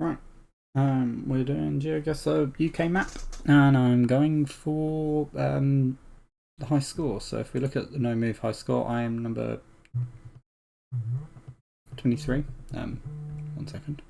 Right. We're doing Geoguessr UK map, and I'm going for the high score. So if we look at the no move high score, I am number 23. 1 second.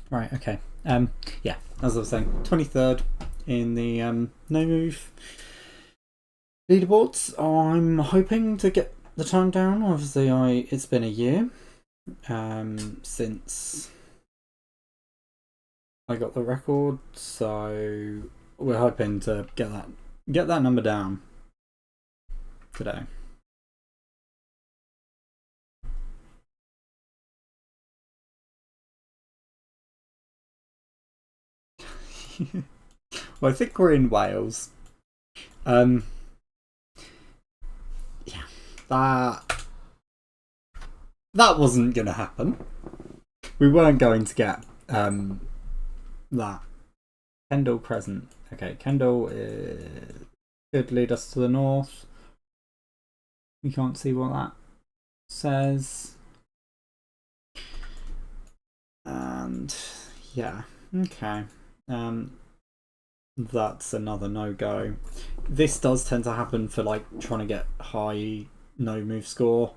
Right. Okay. Yeah. As I was saying, 23rd in the no move leaderboards. I'm hoping to get the time down. Obviously, it's been a year since I got the record, so we're hoping to get that number down today. Well, I think we're in Wales. Yeah, that wasn't gonna happen. We weren't going to get that Kendall Crescent. Okay, Kendall could lead us to the north. We can't see what that says. And yeah, okay. That's another no-go. This does tend to happen for like trying to get high no move score.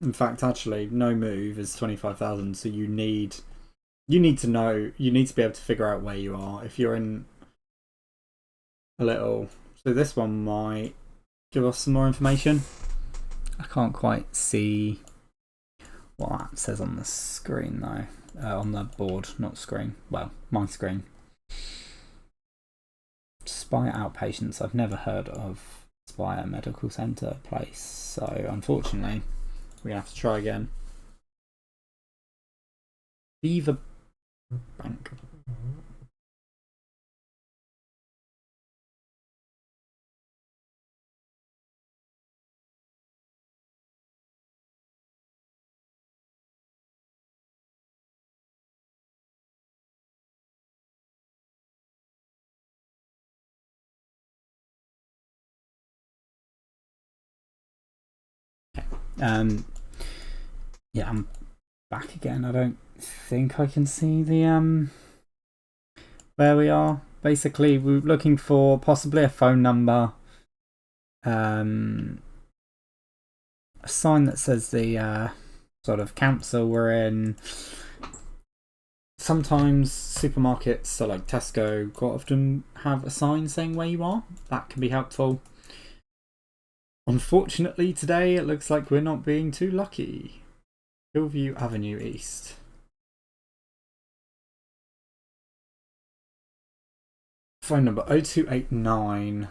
In fact, actually, no move is 25,000, so you need to be able to figure out where you are. If you're in a little, so this one might give us some more information. I can't quite see what that says on the screen though. On the board, not screen. Well, my screen. Spire Outpatients. I've never heard of Spire Medical Centre place, so unfortunately, we have to try again. Beaver Bank. Yeah, I'm back again. I don't think I can see the where we are. Basically, we're looking for possibly a phone number, a sign that says the sort of council we're in. Sometimes supermarkets, so like Tesco, quite often have a sign saying where you are. That can be helpful. Unfortunately, today it looks like we're not being too lucky. Hillview Avenue East. Phone number 0289.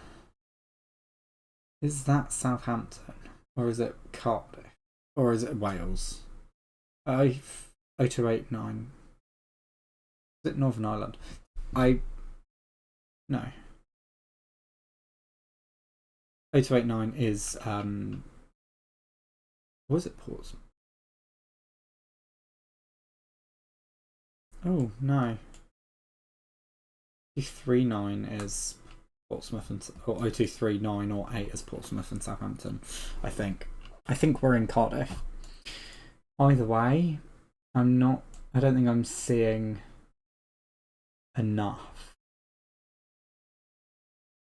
Is that Southampton? Or is it Cardiff? Or is it Wales? 0289. Is it Northern Ireland? No. 0289 is was it Portsmouth? Oh no. 239 is Portsmouth and or 0239 or 8 is Portsmouth and Southampton. I think we're in Cardiff. Either way, I don't think I'm seeing enough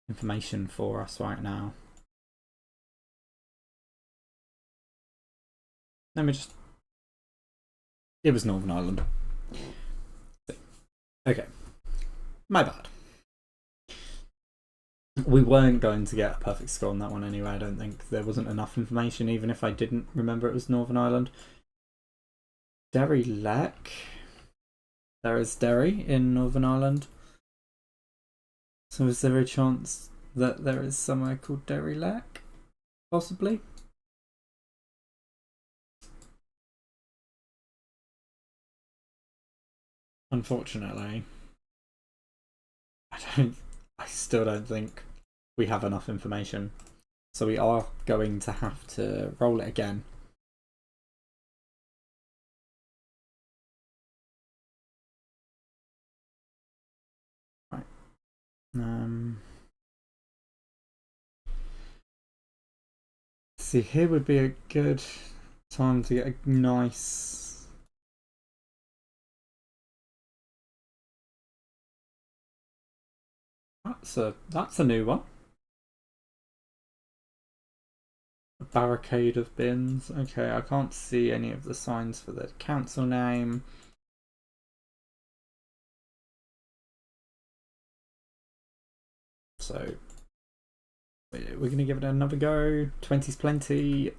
information for us right now. Let me just... It was Northern Ireland. Okay. My bad. We weren't going to get a perfect score on that one anyway. I don't think there wasn't enough information, even if I didn't remember it was Northern Ireland. Derry Leck. There is Derry in Northern Ireland. So is there a chance that there is somewhere called Derry Leck? Possibly? Unfortunately, I still don't think we have enough information. So we are going to have to roll it again. Right. See, here would be a good time to get a nice... That's a new one. A barricade of bins. Okay, I can't see any of the signs for the council name. So we're going to give it another go. 20's plenty.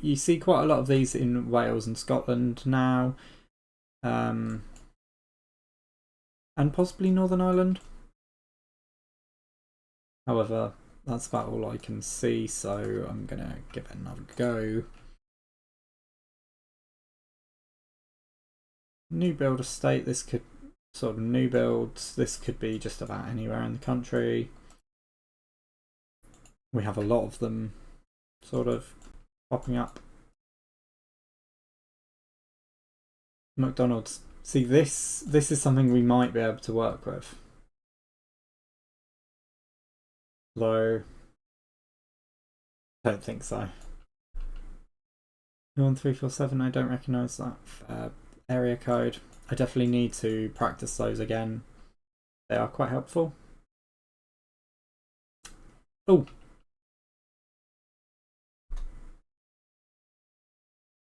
You see quite a lot of these in Wales and Scotland now, and possibly Northern Ireland. However, that's about all I can see, so I'm going to give it another go. New build estate, this could sort of new builds, this could be just about anywhere in the country. We have a lot of them sort of popping up. McDonald's. See, this is something we might be able to work with. Though, I don't think so. 1347, I don't recognise that area code. I definitely need to practice those again. They are quite helpful. Oh!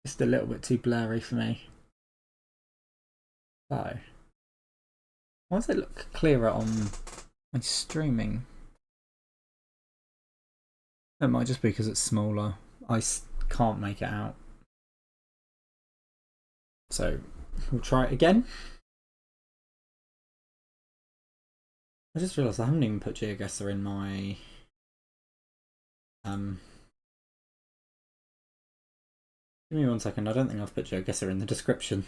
Just a little bit too blurry for me. So, why does it look clearer on my streaming? It might just be because it's smaller. I can't make it out. So we'll try it again. I just realised I haven't even put Geoguessr in my give me 1 second. I don't think I've put Geoguessr in the description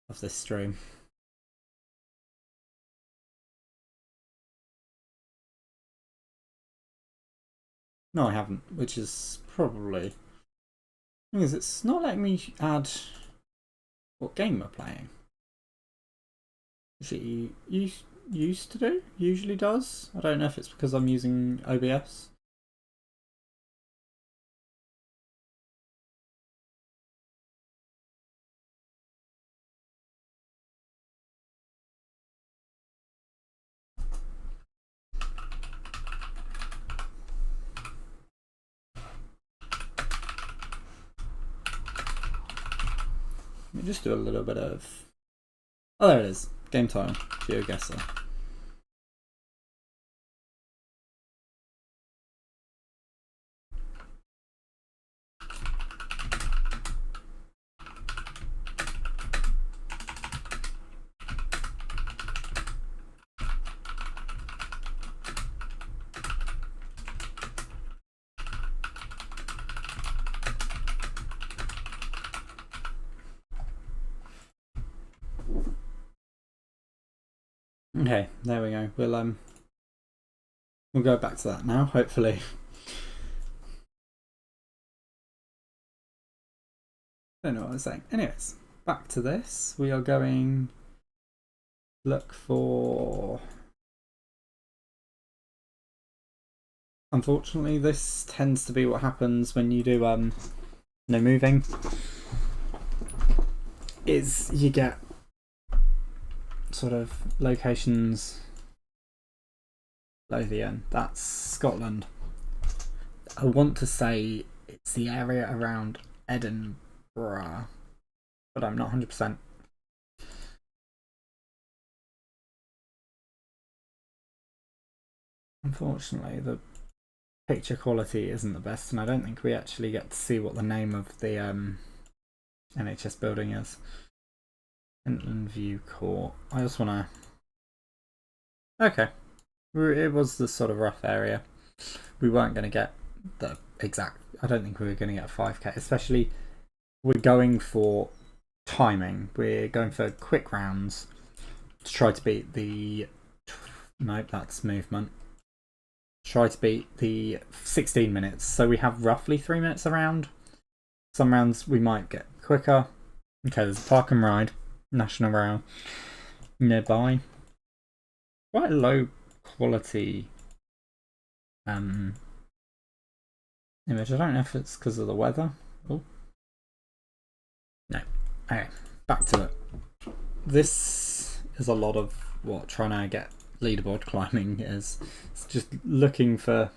of this stream. No, I haven't, which is probably... Because it's not letting me add what game we're playing. Which it used to do, usually does. I don't know if it's because I'm using OBS. Let me just do a little bit of... Oh, there it is. Game title, Geoguessr. Okay, there we go. We'll go back to that now, hopefully. I don't know what I was saying. Anyways, back to this. We are going look for. Unfortunately, this tends to be what happens when you do no moving. Is you get sort of locations below the end. That's Scotland. I want to say it's the area around Edinburgh, but I'm not 100%. Unfortunately, the picture quality isn't the best, and I don't think we actually get to see what the name of the NHS building is. Pentland View Court. I just want to. Okay, it was the sort of rough area. We weren't going to get the exact. I don't think we were going to get 5k, especially we're going for timing. We're going for quick rounds to try to beat the. Nope, that's movement. Try to beat the 16 minutes. So we have roughly 3 minutes a round. Some rounds we might get quicker. Okay, there's a park and ride, National Rail nearby. Quite a low quality image. I don't know if it's because of the weather. Oh. No. Okay, back to it. This is a lot of what trying to get leaderboard climbing is. It's just looking for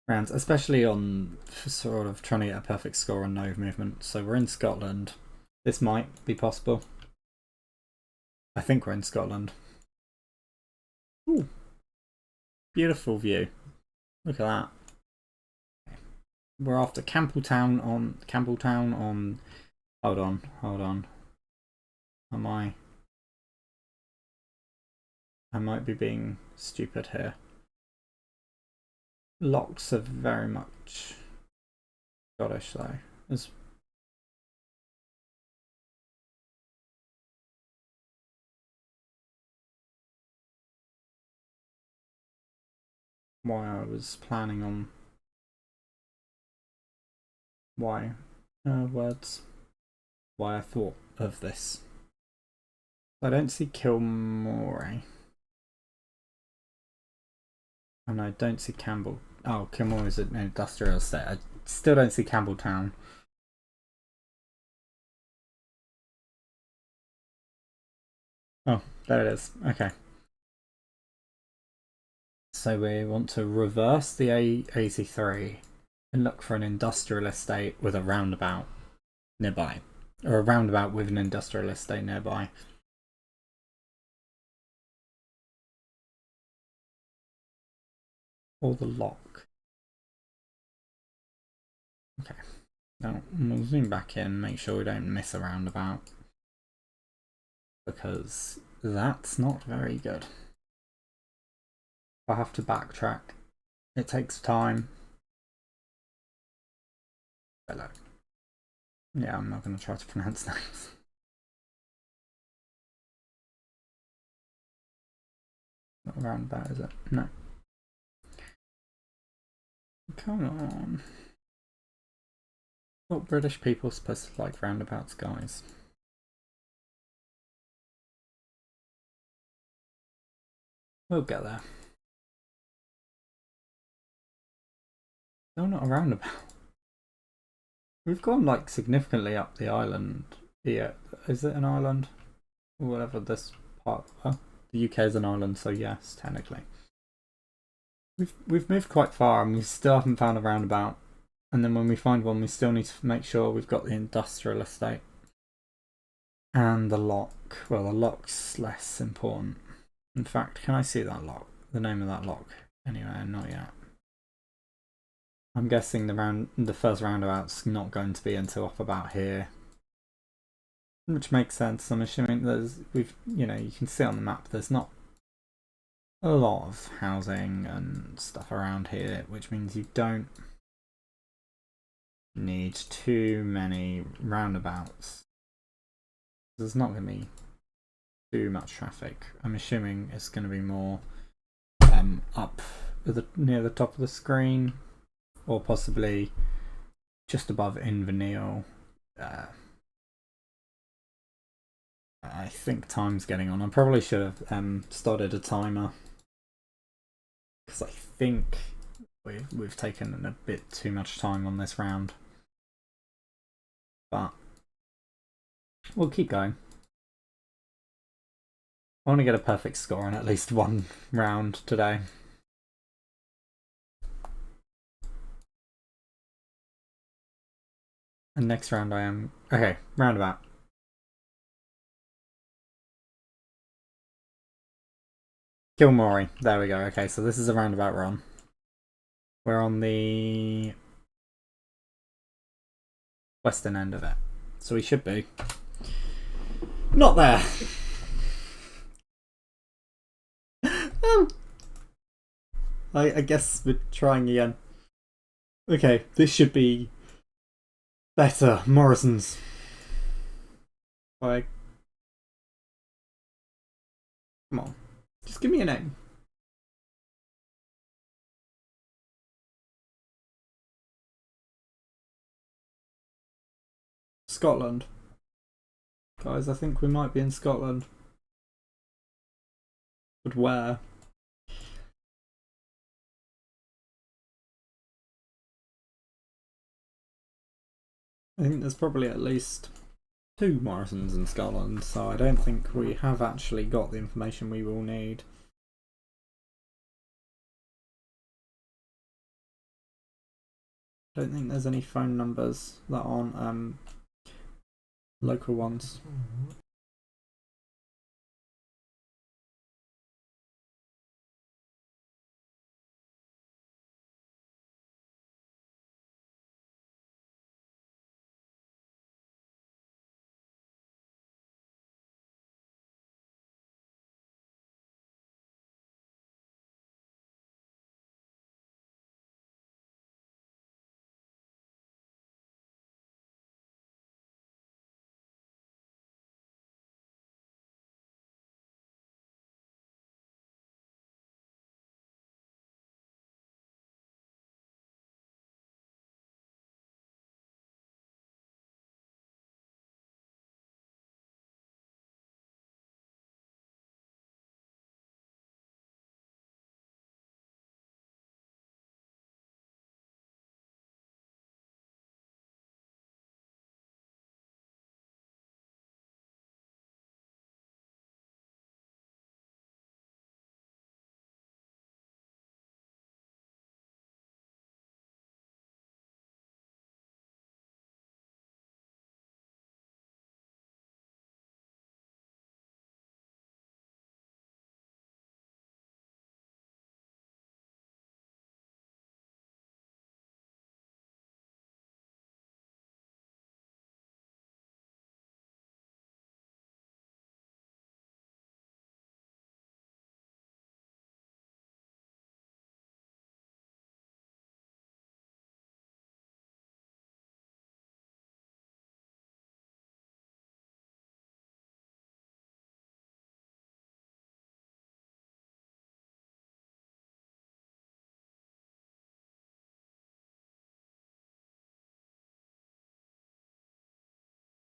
rounds, especially on sort of trying to get a perfect score on no movement. So we're in Scotland. This might be possible. I think we're in Scotland. Ooh. Beautiful view. Look at that. We're after Campbelltown on hold on. I might be being stupid here. Locks are very much Scottish though. There's why I was planning on words. Why I thought of this. I don't see Kilmore. And I don't see Campbell. Oh, Kilmore is an industrial estate. I still don't see Campbelltown. Oh, there it is. Okay. So we want to reverse the A83 and look for an industrial estate with a roundabout nearby. Or a roundabout with an industrial estate nearby. Or the lock. Okay. Now we'll zoom back in, make sure we don't miss a roundabout. Because that's not very good. I have to backtrack. It takes time. Hello. Yeah, I'm not going to try to pronounce names. Not a roundabout, is it? No. Come on. What British people are supposed to like roundabouts, guys? We'll get there. No, not a roundabout. We've gone like significantly up the island. Yeah, is it an island? Or whatever this part. Well, the UK is an island, so yes, technically. We've moved quite far, and we still haven't found a roundabout. And then when we find one, we still need to make sure we've got the industrial estate and the lock. Well, the lock's less important. In fact, can I see that lock? The name of that lock? Anyway, not yet. I'm guessing the first roundabout's not going to be until up about here, which makes sense. I'm assuming you can see on the map there's not a lot of housing and stuff around here, which means you don't need too many roundabouts. There's not going to be too much traffic. I'm assuming it's going to be more up near the top of the screen, or possibly just above Inverness. I think time's getting on. I probably should have started a timer, because I think we've taken a bit too much time on this round. But we'll keep going. I want to get a perfect score on at least one round today. And next round I am... Okay, roundabout. Kilmorey. There we go. Okay, so this is a roundabout run. We're on the western end of it. So we should be. Not there. I guess we're trying again. Okay, this should be better. Morrison's. Like, come on. Just give me a name. Scotland. Guys, I think we might be in Scotland. But where? I think there's probably at least 2 Morrisons in Scotland, so I don't think we have actually got the information we will need. I don't think there's any phone numbers that aren't local ones.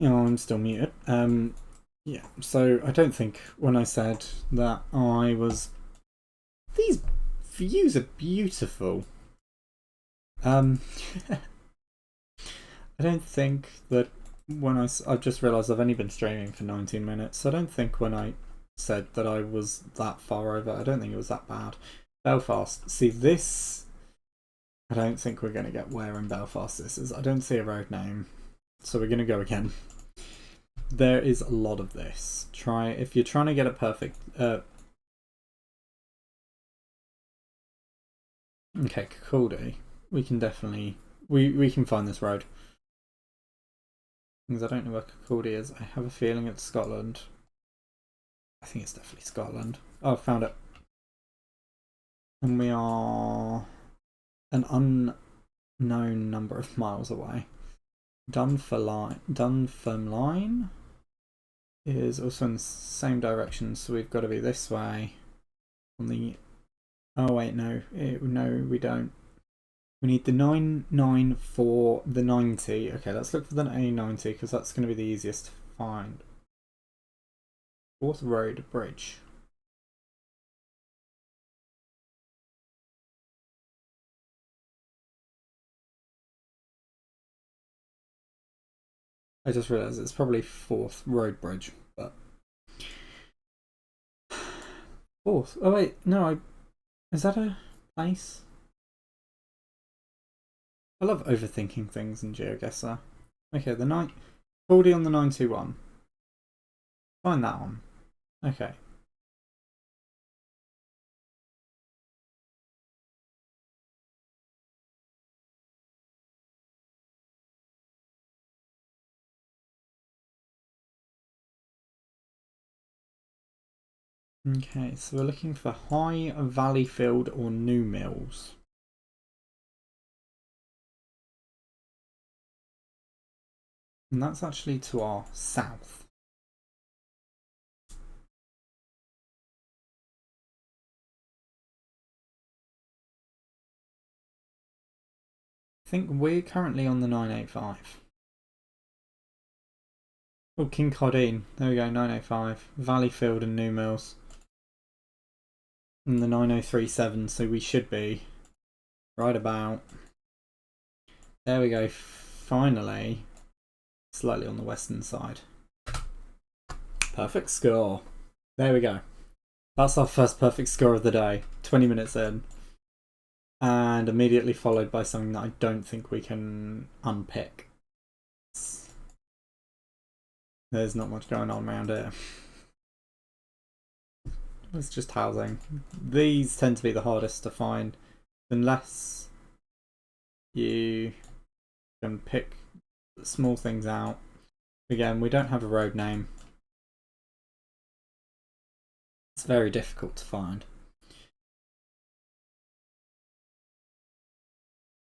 Oh, I'm still muted. Yeah, so I don't think when I said that I was... These views are beautiful. I don't think that when I've just realised I've only been streaming for 19 minutes, so I don't think when I said that I was that far over, I don't think it was that bad. Belfast. See, this... I don't think we're going to get where in Belfast this is. I don't see a road name, so we're going to go again. There is a lot of this. If you're trying to get a perfect... Okay, Kirkcaldy. We can definitely... We can find this road. Because I don't know where Kirkcaldy is. I have a feeling it's Scotland. I think it's definitely Scotland. Oh, I found it. And we are an unknown number of miles away. Dunfermline? is also in the same direction, so we've got to be this way. On the oh wait, no, no, we don't. We need the 99 for the 90. Okay, let's look for the A90 because that's going to be the easiest to find. Fourth Road Bridge. I just realised it's probably Fourth Road Bridge, but fourth. Oh wait, no, is that a place? I love overthinking things in Geoguessr. Okay, the 40 on the 921. Find that one. Okay. Okay, so we're looking for High Valleyfield or New Mills. And that's actually to our south. I think we're currently on the 985. Oh, King Cardine. There we go, 985. Valleyfield and New Mills. And the 9037, so we should be right about. There we go, finally. Slightly on the western side. Perfect score. There we go. That's our first perfect score of the day. 20 minutes in. And immediately followed by something that I don't think we can unpick. There's not much going on around here. It's just housing. These tend to be the hardest to find unless you can pick small things out. Again, we don't have a road name. It's very difficult to find.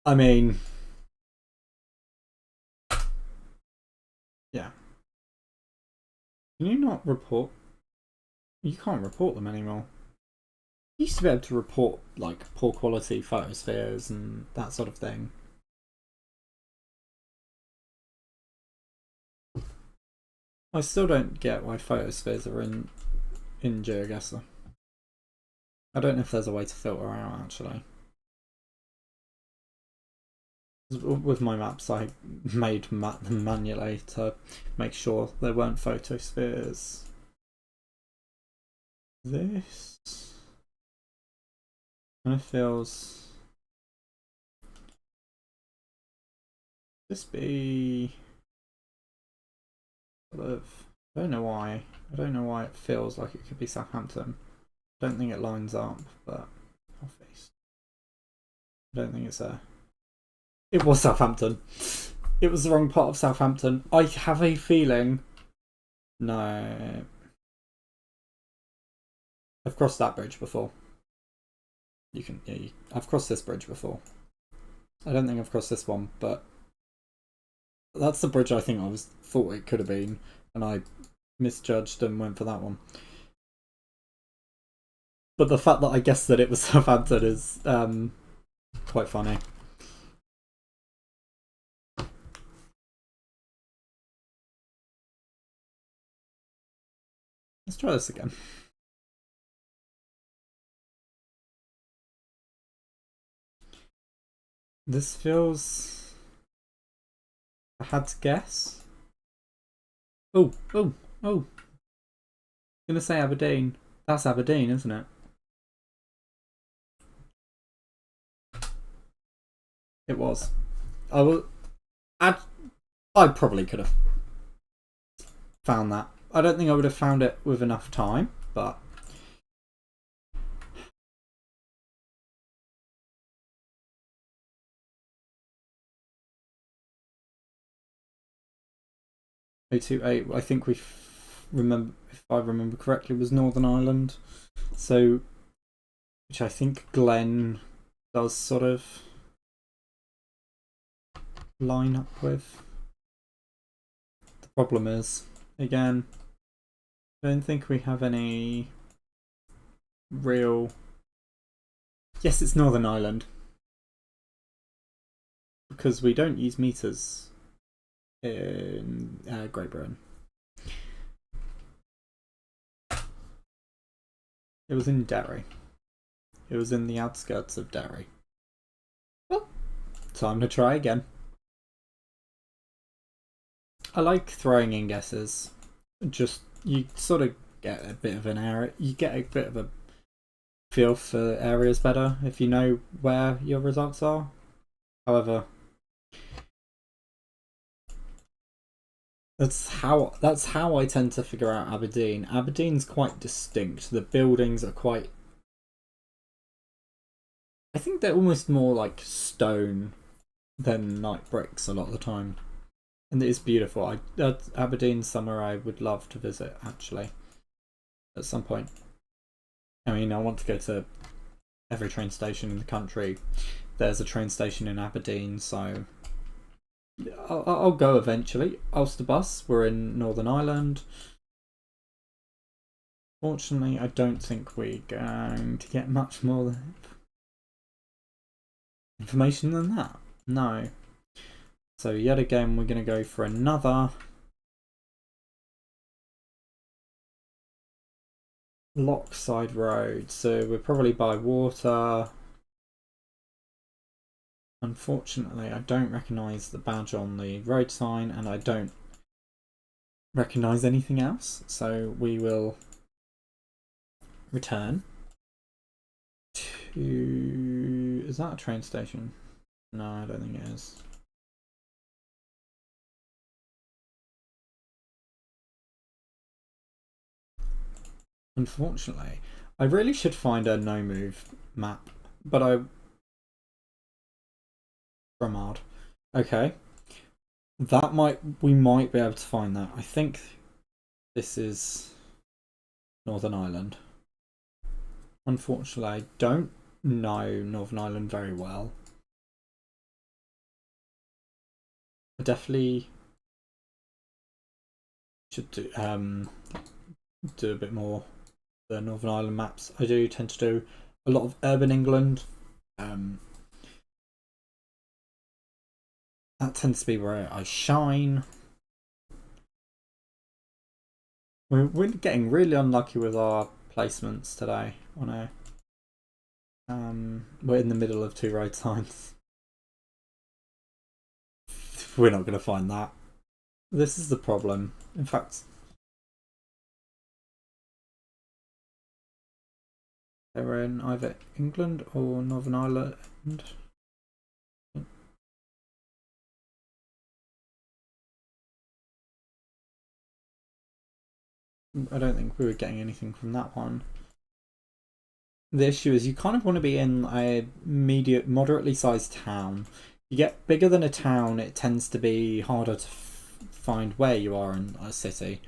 I mean, yeah. Can you not report? You can't report them anymore. You used to be able to report like poor quality photospheres and that sort of thing. I still don't get why photospheres are in Geoguessr. I don't know if there's a way to filter out actually. With my maps, I made them manually to make sure there weren't photospheres. This kind of feels. This be sort of. I don't know why. I don't know why it feels like it could be Southampton. I don't think it lines up, but office. I don't think it's a. It was Southampton. It was the wrong part of Southampton. I have a feeling. No. I've crossed that bridge before. You can, yeah. I've crossed this bridge before. I don't think I've crossed this one, but that's the bridge I think I thought it could have been, and I misjudged and went for that one. But the fact that I guessed that it was Southampton is quite funny. Let's try this again. This feels. I had to guess. Oh. I'm gonna say Aberdeen. That's Aberdeen, isn't it? It was. I probably could have found that. I don't think I would have found it with enough time, but. O28, I think we remember, if I remember correctly, was Northern Ireland. So, which I think Glen does sort of line up with. The problem is, again, don't think we have any real... Yes, it's Northern Ireland. Because we don't use meters in Great Britain. It was in Derry. It was in the outskirts of Derry. Well, time to try again. I like throwing in guesses. Just, you sort of get a bit of an area. You get a bit of a feel for areas better if you know where your results are. However, that's how I tend to figure out Aberdeen. Aberdeen's quite distinct. The buildings are quite... I think they're almost more like stone than like bricks a lot of the time. And it is beautiful. Aberdeen's somewhere I would love to visit, actually, at some point. I mean, I want to go to every train station in the country. There's a train station in Aberdeen, so I'll go eventually. Ulster Bus, we're in Northern Ireland. Fortunately, I don't think we're going to get much more information than that. No. So yet again, we're going to go for another Lockside Road. So we're probably by water. Unfortunately, I don't recognise the badge on the road sign, and I don't recognise anything else. So we will return to... Is that a train station? No, I don't think it is. Unfortunately, I really should find a no-move map, but Ramard. Okay, we might be able to find that. I think this is Northern Ireland. Unfortunately, I don't know Northern Ireland very well. I definitely should do a bit more the Northern Ireland maps. I do tend to do a lot of urban England. That tends to be where I shine. We're getting really unlucky with our placements today. We're in the middle of two road signs. We're not going to find that. This is the problem. In fact, they were in either England or Northern Ireland. I don't think we were getting anything from that one. The issue is you kind of want to be in a moderately sized town. You get bigger than a town, it tends to be harder to find where you are in a city.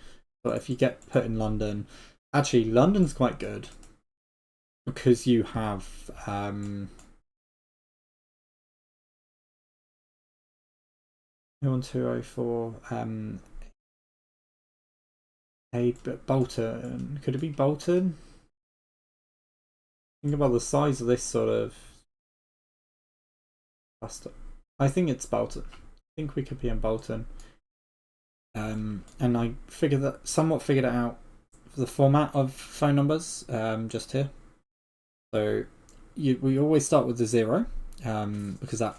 But if you get put in London, actually London's quite good because you have 01204 Bolton. Could it be Bolton? Think about the size of this sort of cluster. I think it's Bolton. I think we could be in Bolton. And I somewhat figured it out for the format of phone numbers just here. So we always start with the 0 because that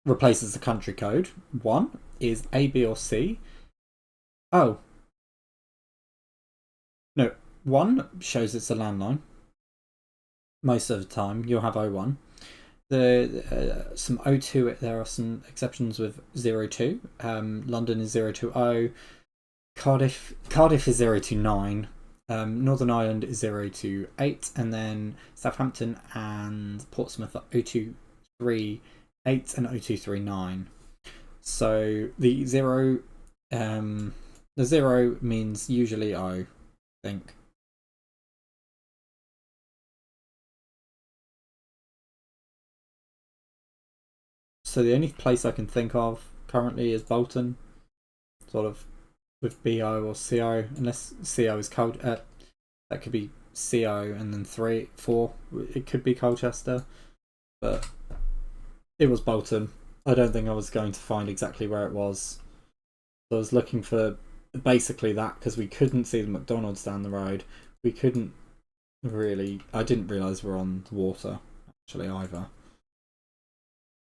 replaces the country code. 1 is A, B, or C. Oh. No, 1 shows it's a landline. Most of the time, you'll have 01. Some 02, there are some exceptions with 02. London is 020. Cardiff is 029. Northern Ireland is 028. And then Southampton and Portsmouth are 0238 and 0239. So the 0 means usually O, I think. So the only place I can think of currently is Bolton. Sort of with BO or CO, unless CO is that could be CO and then 3, 4. It could be Colchester, but it was Bolton. I don't think I was going to find exactly where it was. So I was looking for basically that because we couldn't see the McDonald's down the road. We couldn't really. I didn't realise we're on the water actually either.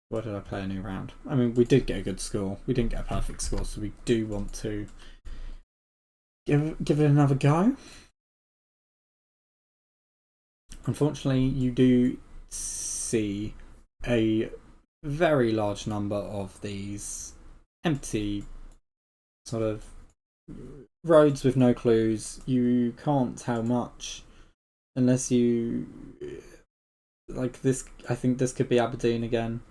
Why did I play a new round? I mean, we did get a good score. We didn't get a perfect score, so we do want to give it another go. Unfortunately, you do see a very large number of these empty sort of roads with no clues. You can't tell much unless you like this. I think this could be Aberdeen again.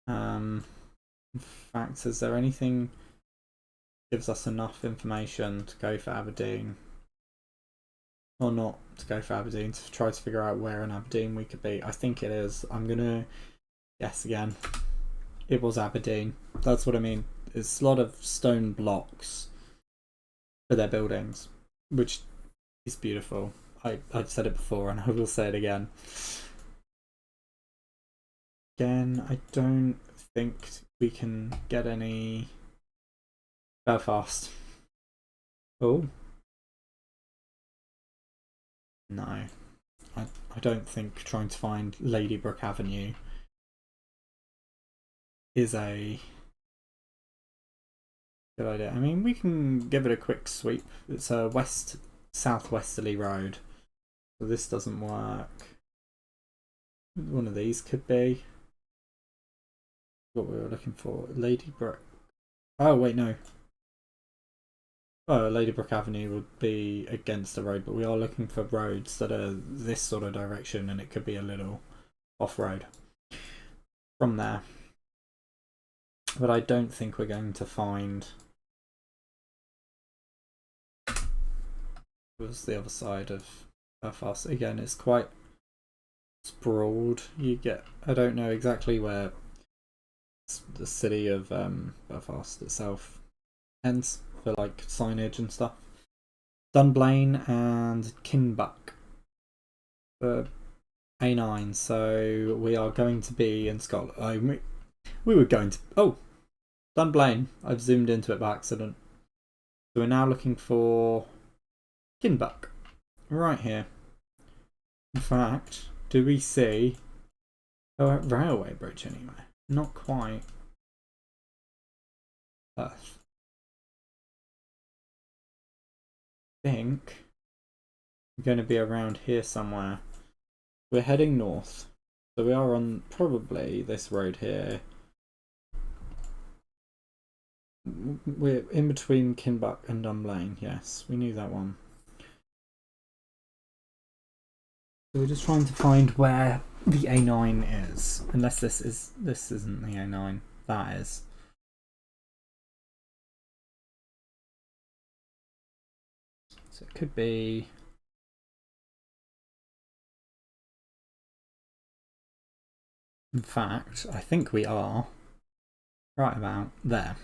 In fact, is there anything that gives us enough information to go for Aberdeen? Or not to go for Aberdeen, to try to figure out where in Aberdeen we could be. I think it is. I'm going to guess again. It was Aberdeen. That's what I mean. It's a lot of stone blocks for their buildings, which is beautiful. I've said it before and I will say it again. Again, I don't think we can get any Belfast. Oh. No. I don't think trying to find Ladybrook Avenue is a good idea. I mean, we can give it a quick sweep. It's a southwesterly road, so this doesn't work. One of these could be what we were looking for. Ladybrook. Oh wait, no. Oh, Ladybrook Avenue would be against the road, but we are looking for roads that are this sort of direction, and it could be a little off-road from there. But I don't think we're going to find was the other side of Belfast. Again, it's quite sprawled. I don't know exactly where the city of Belfast itself ends for like signage and stuff. Dunblane and Kinbuck for A9. So we are going to be in Scotland. We were going to. Oh, Dunblane. I've zoomed into it by accident. So we're now looking for Kinbuck. Right here. In fact, do we see a railway bridge anywhere? Not quite. Perth. I think we're going to be around here somewhere. We're heading north. So we are on probably this road here. We're in between Kinbuck and Dunblane. Yes, we knew that one. So we're just trying to find where the A9 is. Unless this isn't the A9. That is. So it could be. In fact, I think we are right about there.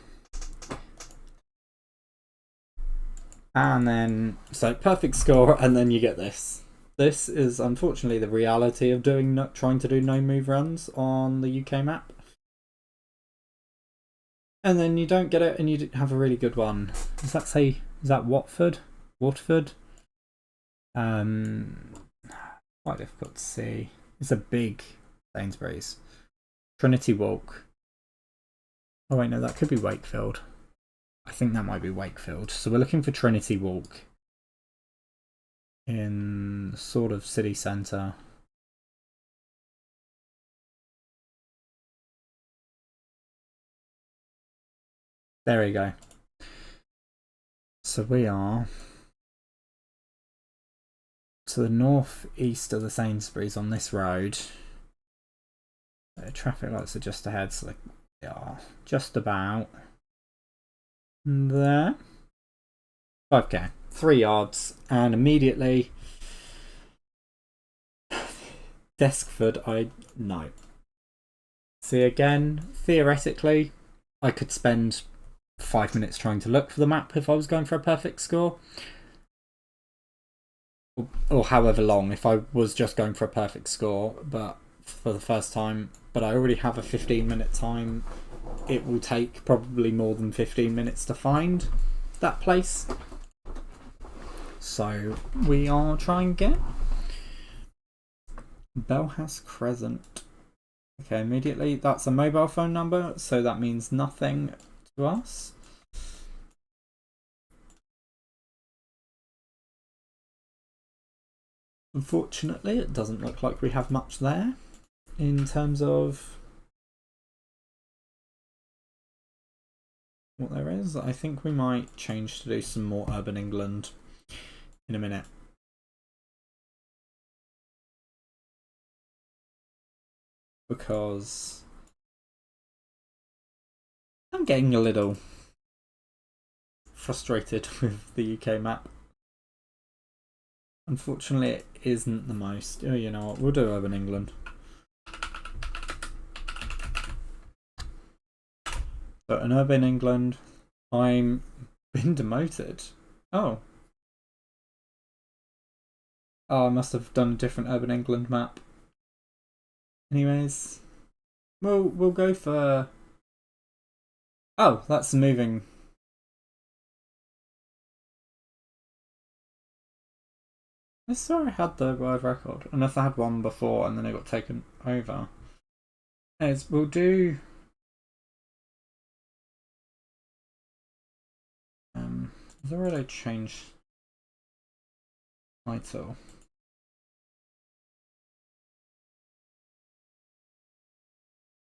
And then, so perfect score, and then you get this. This is unfortunately the reality of trying to do no move runs on the UK map. And then you don't get it, and you have a really good one. Is that Watford? Waterford? Quite difficult to see. It's a big Sainsbury's. Trinity Walk. Oh wait, no, that could be Wakefield. I think that might be Wakefield. So we're looking for Trinity Walk in sort of city centre. There we go. So we are to the north-east of the Sainsbury's on this road. The traffic lights are just ahead, so they are just about there. 5k, 3 yards, and immediately Deskford, no. See, again, theoretically I could spend 5 minutes trying to look for the map if I was going for a perfect score. Or however long if I was just going for a perfect score, but for the first time, but I already have a 15-minute time. It will take probably more than 15 minutes to find that place. So we are trying again. Belhouse Crescent. Okay, immediately that's a mobile phone number, so that means nothing to us. Unfortunately, it doesn't look like we have much there in terms of what there is. I think we might change to do some more Urban England in a minute. Because I'm getting a little frustrated with the UK map. Unfortunately, it isn't the most. Oh, you know what? We'll do Urban England. So in Urban England, I'm been demoted. Oh. Oh, I must have done a different Urban England map. Anyways, we'll go for. Oh, that's moving. I saw I had the world record, unless I had one before and then it got taken over. Anyways, we'll do. Is already a change title?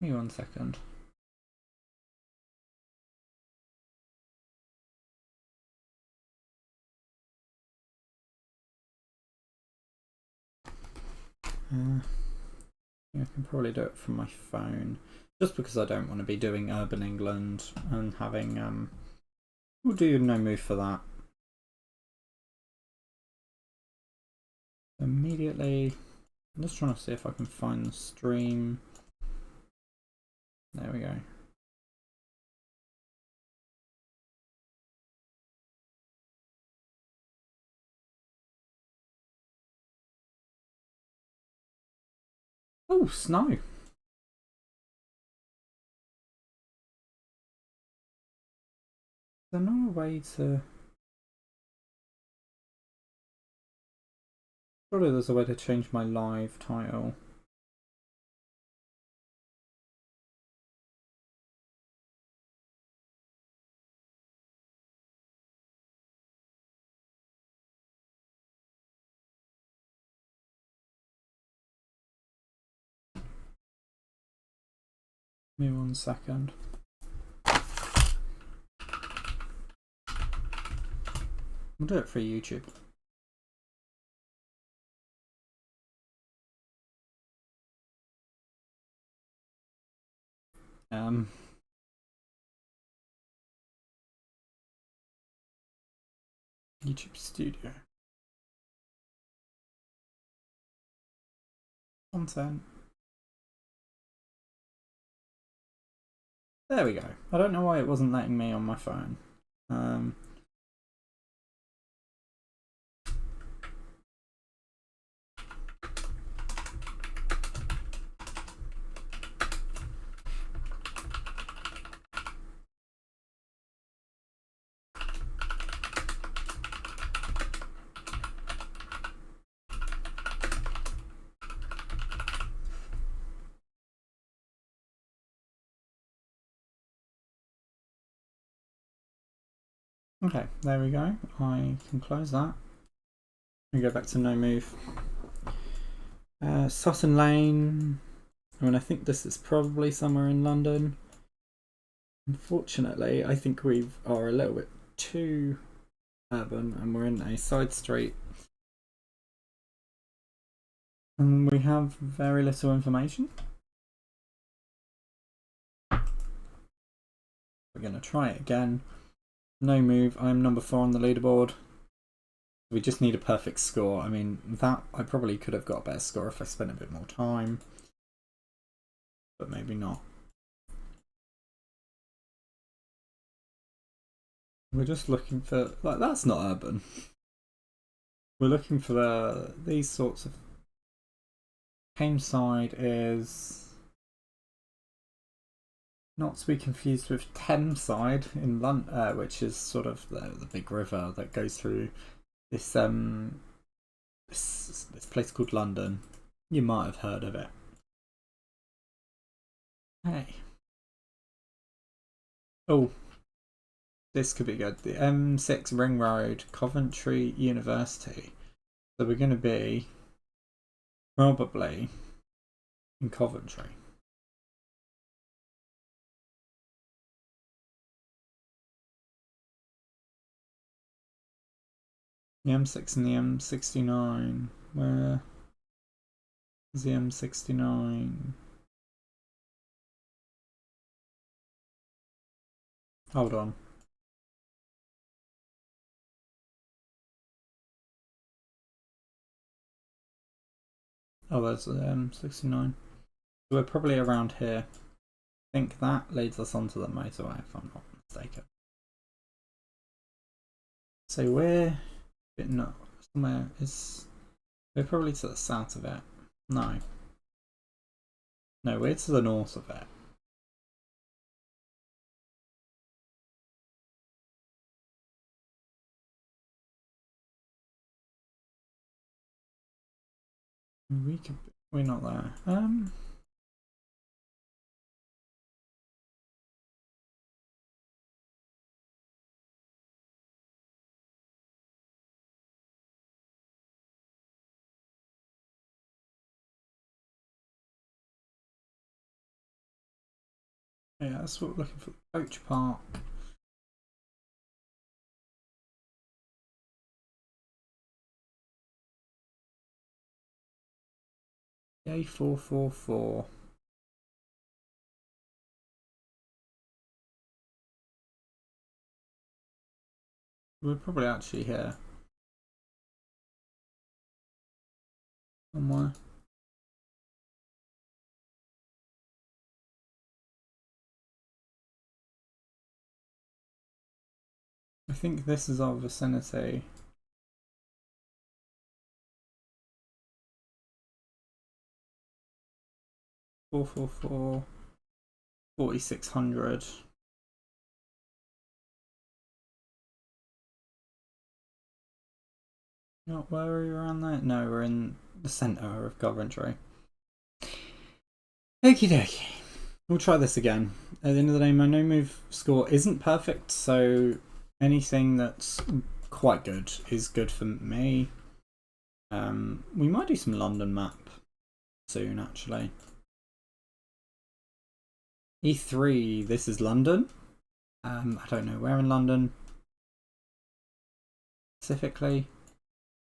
Give me 1 second. I can probably do it from my phone, just because I don't want to be doing Urban England and having we'll do no move for that. Immediately, I'm just trying to see if I can find the stream. There we go. Oh, snow. There's no way to. Surely there's a way to change my live title. Give me 1 second. We'll do it for YouTube. YouTube Studio. Content. There we go. I don't know why it wasn't letting me on my phone. Okay, there we go. I can close that. We go back to no move. Sutton Lane. I mean, I think this is probably somewhere in London. Unfortunately, I think we are a little bit too urban and we're in a side street. And we have very little information. We're going to try it again. No move. I'm number 4 on the leaderboard. We just need a perfect score. I mean, that I probably could have got a better score if I spent a bit more time. But maybe not. We're just looking for, like, that's not urban. We're looking for these sorts of. Tameside is not to be confused with Thameside in London, which is sort of the big river that goes through this this place called London. You might have heard of it. Hey. Oh, this could be good. The M6 Ring Road, Coventry University. So we're going to be probably in Coventry. The M6 and the M69. Where is the M69? Hold on. Oh, there's the M69. So we're probably around here. I think that leads us onto the motorway, if I'm not mistaken. So we're not somewhere. We're probably to the south of it. No, we're to the north of it. We're not there. Yeah, that's what we're looking for. Coach Park. A444. We're probably actually here. Somewhere. I think this is our vicinity. .444. 4600. Not where are we around there? No, we're in the centre of Coventry. Okie dokie. We'll try this again. At the end of the day, my no move score isn't perfect, so anything that's quite good is good for me. We might do some London map soon, actually. E3, this is London. I don't know where in London specifically.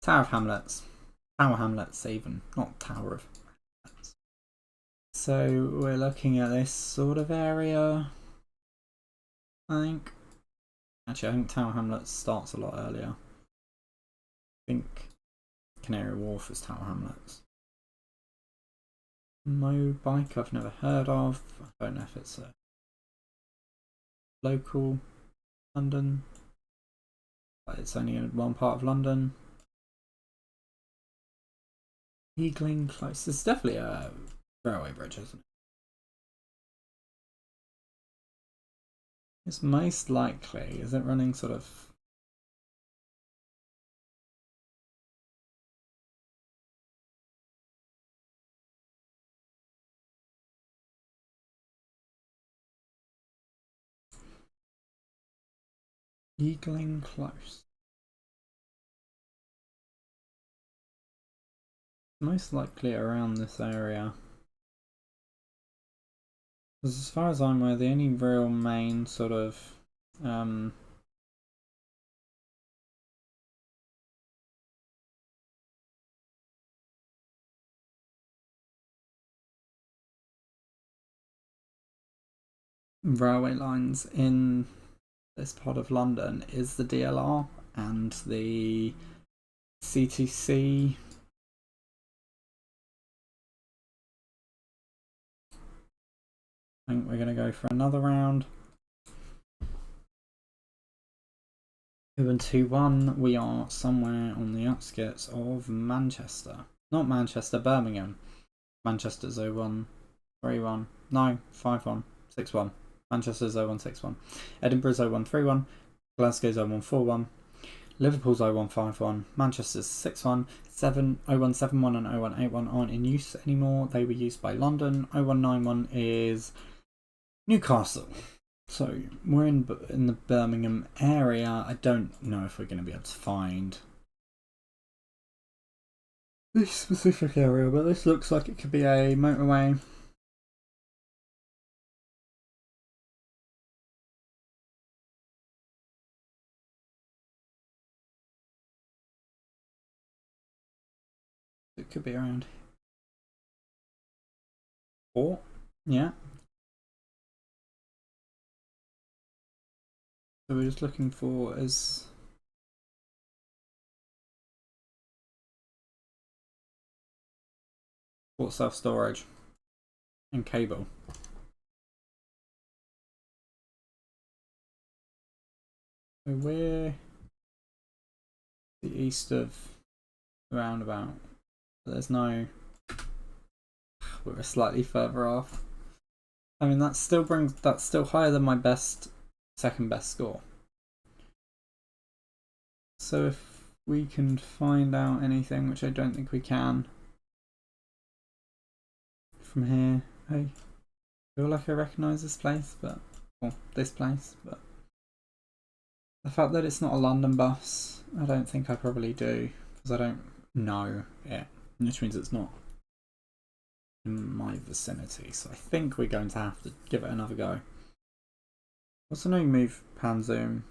Tower of Hamlets. Tower Hamlets, even, not Tower of Hamlets. So we're looking at this sort of area, I think. Actually, I think Tower Hamlets starts a lot earlier. I think Canary Wharf is Tower Hamlets. Mobike I've never heard of. I don't know if it's a local London, but it's only in one part of London. Eagling Close. It's definitely a railway bridge, isn't it? It's most likely. Is it running sort of? Eagling Close. Most likely around this area. Because as far as I'm aware, the only real main sort of railway lines in this part of London is the DLR and the CTC. I think we're going to go for another round. 0-2-1, we are somewhere on the outskirts of Manchester. Not Manchester, Birmingham. Manchester's 0-1-3-1. No, 5-1, 6-1. Manchester's 0-1-6-1. Edinburgh's 0-1-3-1. Glasgow's 0-1-4-1. Liverpool's 0-1-5-1. Manchester's 6-1. 0-1-7-1 and 0-1-8-1 aren't in use anymore. They were used by London. 0-1-9-1 is Newcastle. So we're in the Birmingham area. I don't know if we're going to be able to find this specific area, but this looks like it could be a motorway. It could be around 4. Yeah. So we're just looking for as port self-storage and cable. So we're the east of the roundabout. There's no. We're slightly further off. I mean, that's still higher than my second best score. So if we can find out anything, which I don't think we can, from here. I feel like I recognise this place, but this place, but the fact that it's not a London bus, I don't think I probably do, because I don't know it, which means it's not in my vicinity. So I think we're going to have to give it another go. What's the no move pan zoom?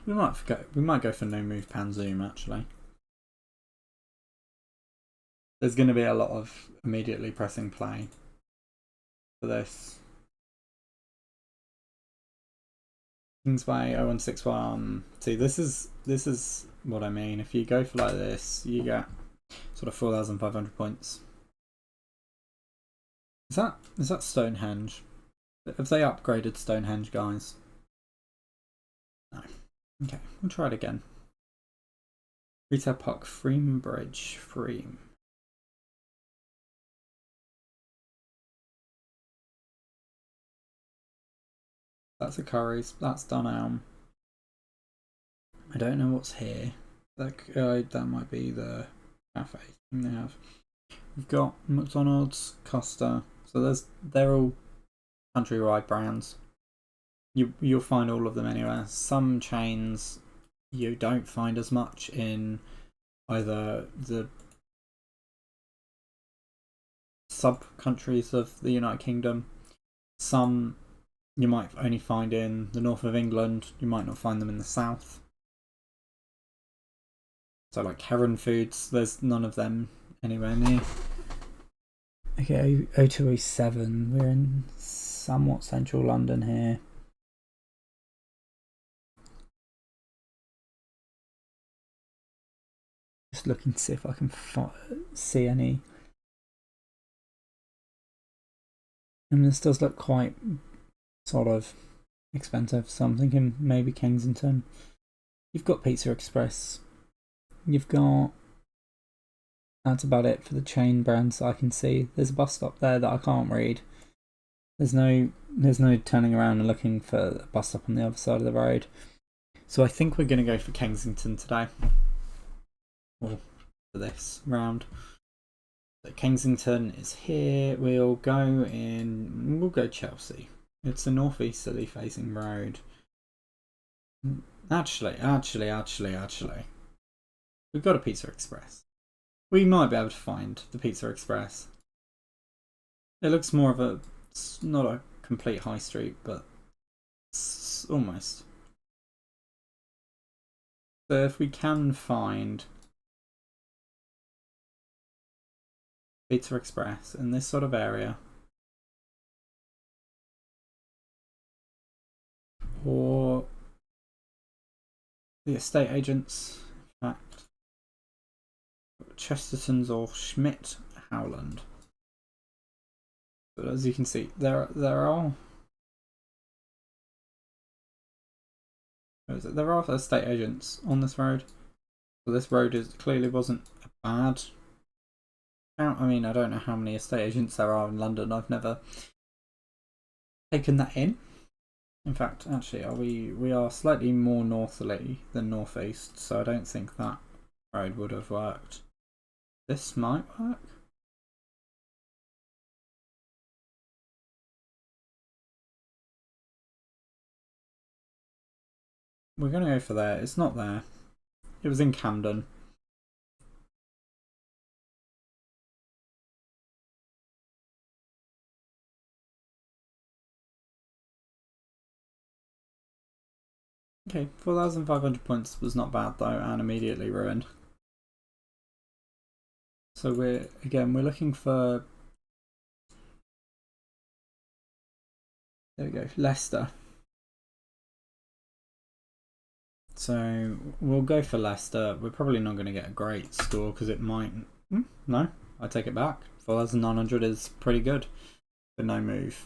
We might go for no move pan zoom actually. There's going to be a lot of immediately pressing play for this. Kingsway 0-1-6-1. See, this is what I mean. If you go for like this, you get sort of 4,500 points. Is that Stonehenge? Have they upgraded Stonehenge, guys? No. Okay, we'll try it again. Retail Park, Freeman Bridge, Freem. That's a Curry's. That's Dunelm. I don't know what's here. That might be the cafe thing they have. We've got McDonald's, Costa. So they're all countrywide brands. You'll find all of them anywhere. Some chains you don't find as much in either the sub-countries of the United Kingdom. Some you might only find in the north of England. You might not find them in the south. So like Heron Foods, there's none of them anywhere near. Okay, 0207. We're in somewhat central London here. Just looking to see if I can see any. And this does look quite sort of expensive, so I'm thinking maybe Kensington. You've got Pizza Express. You've got. That's about it for the chain brands I can see. There's a bus stop there that I can't read. There's no turning around and looking for a bus stop on the other side of the road. So I think we're going to go for Kensington today. Or for this round. So Kensington is here. We'll go Chelsea. It's a northeasterly facing road. Actually. We've got a Pizza Express. We might be able to find the Pizza Express. It looks more of a, not a complete high street, but it's almost. So if we can find Pizza Express in this sort of area, or the estate agents, in fact, Chesterton's or Schmidt Howland. But as you can see, there are There are estate agents on this road. So this road clearly wasn't bad. I mean, I don't know how many estate agents there are in London. I've never taken that in. In fact, actually, we are slightly more northerly than northeast, so I don't think that road would have worked. This might work. We're going to go for there. It's not there. It was in Camden. Okay, 4,500 points was not bad though, and immediately ruined. So we're looking for, there we go, Leicester. So we'll go for Leicester. We're probably not going to get a great score because it might. No, I take it back. 4,900 is pretty good for no move.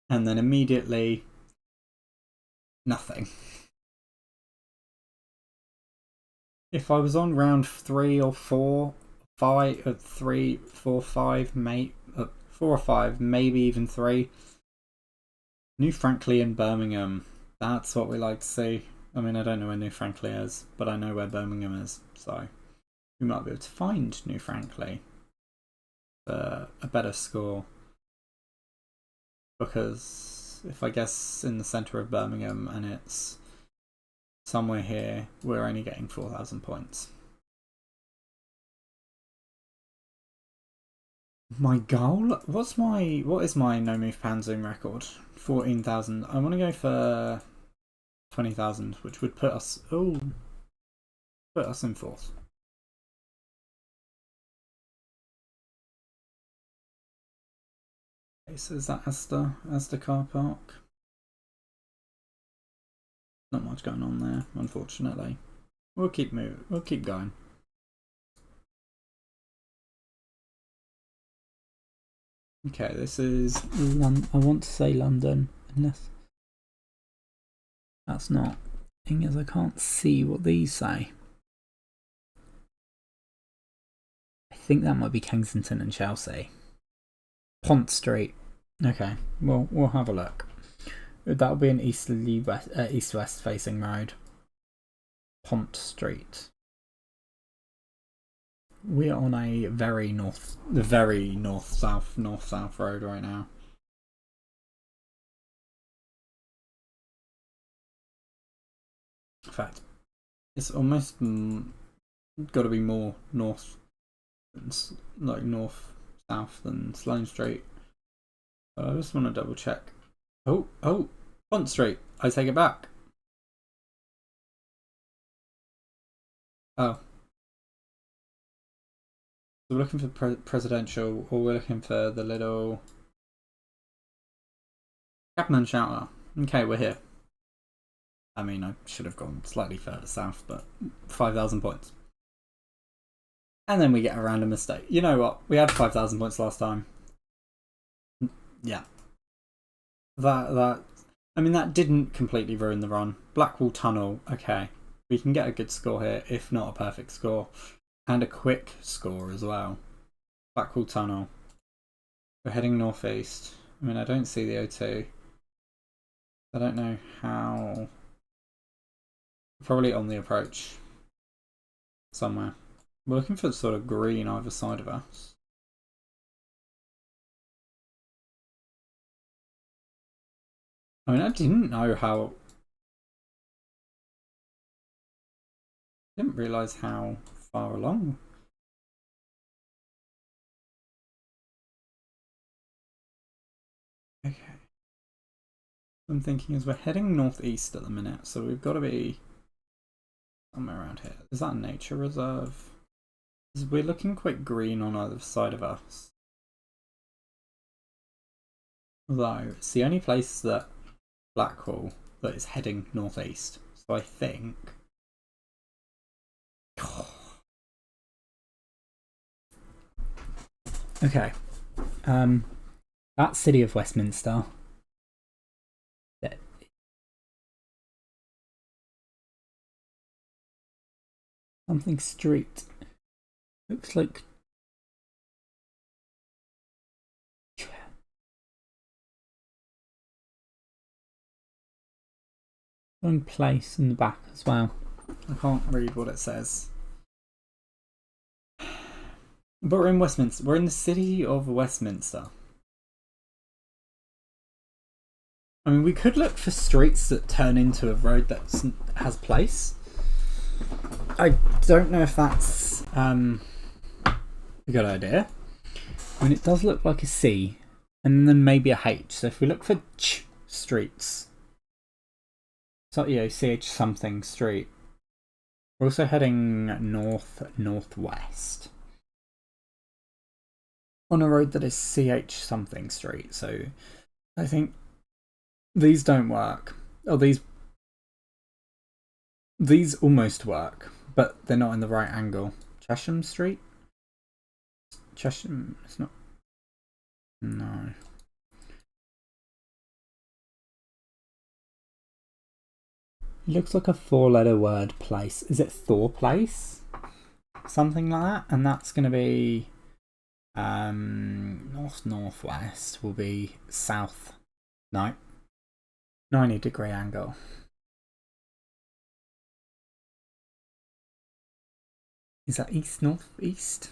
And then immediately, nothing. If I was on round 3 or 4, 5, 3, 4, 5, 4 or 5, maybe even 3. New Franklin in Birmingham. That's what we like to see. I mean, I don't know where New Franklin is, but I know where Birmingham is, so we might be able to find New Franklin for a better score. Because if I guess in the centre of Birmingham and it's somewhere here, we're only getting 4,000 points. My goal? What is my no move pan zoom record? 14,000. I want to go for 20,000, which would put us in 4th. Okay, so is that Asda car park? Not much going on there, unfortunately. We'll keep moving. We'll keep going. Okay, this is I want to say London, unless that's not. Thing is, I can't see what these say. I think that might be Kensington and Chelsea. Pont Street. Okay, well, we'll have a look. That'll be an east-west facing road. Pont Street. We're on a very north-south road right now. In fact, it's almost got to be more north, like north-south than Sloane Street. But I just want to double check. Oh, Pont Street. I take it back. Oh. So we're looking for presidential, or we're looking for the little Capman Shouter. Okay, we're here. I mean, I should have gone slightly further south, but 5,000 points. And then we get a random mistake. You know what? We had 5,000 points last time. Yeah. I mean, that didn't completely ruin the run. Blackwall Tunnel, okay. We can get a good score here, if not a perfect score. And a quick score as well. Blackwall Tunnel. We're heading northeast. I mean, I don't see the O2. I don't know how. Probably on the approach. Somewhere. We're looking for sort of green either side of us. I mean, I didn't know how. I didn't realise how far along. Okay. I'm thinking as we're heading northeast at the minute, so we've got to be somewhere around here. Is that a nature reserve? We're looking quite green on either side of us. Although, it's the only place that Blackwall that is heading northeast. So I think. Okay. That City of Westminster. Something street. Looks like one place in the back as well. I can't read what it says. But we're in Westminster. We're in the city of Westminster. I mean, we could look for streets that turn into a road that has place. I don't know if that's a good idea. I mean, it does look like a C, and then maybe a H. So if we look for streets, so yeah, CH something street. We're also heading northwest on a road that is CH something street. So I think these don't work. Oh, these almost work, but they're not in the right angle. Chesham Street? Chesham, it's not. No. It looks like a 4-letter word place. Is it Thor Place? Something like that? And that's going to be northwest will be south. No. 90-degree angle. Is that east, north, east?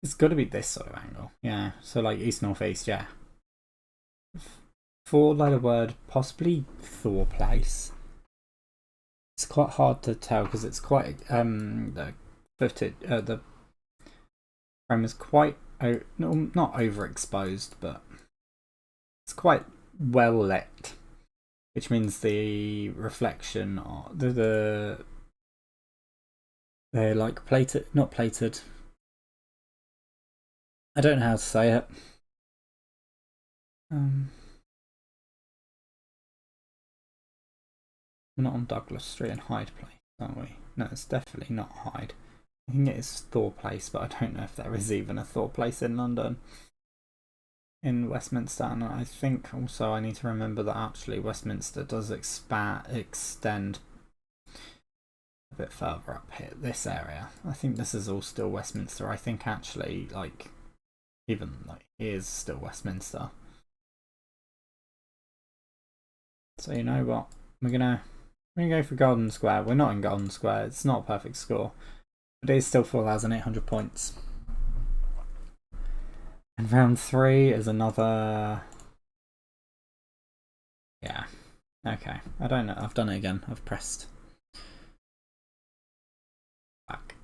It's got to be this sort of angle. Yeah, so like east, north, east, yeah. 4-letter word, possibly Thor Place. It's quite hard to tell because it's quite the frame is quite not overexposed, but it's quite well lit, which means the reflection or they're like plated, not plated. I don't know how to say it. We're not on Douglas Street and Hyde Place, are we? No, it's definitely not Hyde. I think it is Thor Place, but I don't know if there is even a Thor Place in London. In Westminster, and I think also I need to remember that actually Westminster does extend a bit further up here, this area. I think this is all still Westminster. I think actually, like, even like here's still Westminster. So you know what? We're gonna go for Golden Square. We're not in Golden Square. It's not a perfect score, but it is still 4,800 points. And round 3 is another. Yeah. Okay. I don't know. I've done it again. I've pressed back.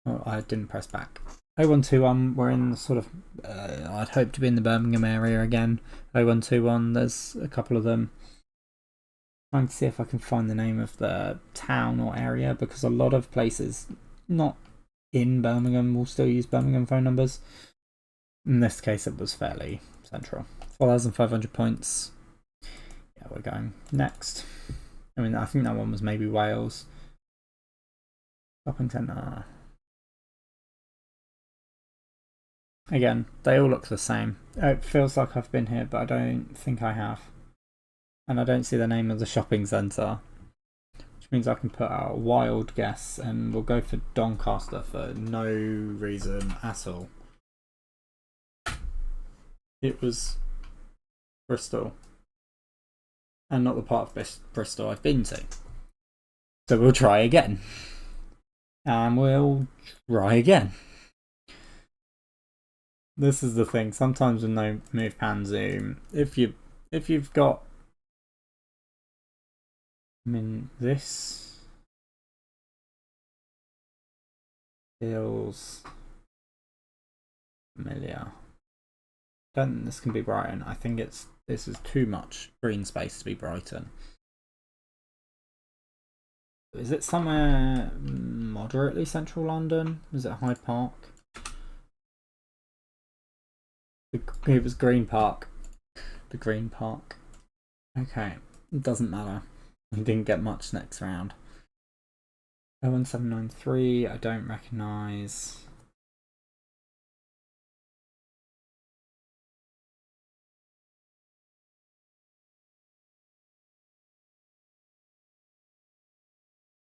Oh, I didn't press back. 0121. We're in sort of. I'd hope to be in the Birmingham area again. 0121. There's a couple of them. Trying to see if I can find the name of the town or area because a lot of places not in Birmingham will still use Birmingham phone numbers. In this case, it was fairly central. 4,500 points. Yeah, we're going next. I mean, I think that one was maybe Wales. Shopping centre. Again, they all look the same. It feels like I've been here, but I don't think I have. And I don't see the name of the shopping centre, which means I can put out a wild guess and we'll go for Doncaster for no reason at all. It was Bristol, and not the part of Bristol I've been to. So we'll try again. And we'll try again. This is the thing. Sometimes with no move pan zoom, if you've got, I mean, this feels familiar. I don't think this can be Brighton. I think this is too much green space to be Brighton. Is it somewhere moderately central London? Is it Hyde Park? It was Green Park. The Green Park. Okay, it doesn't matter. We didn't get much next round. 01793, I don't recognise.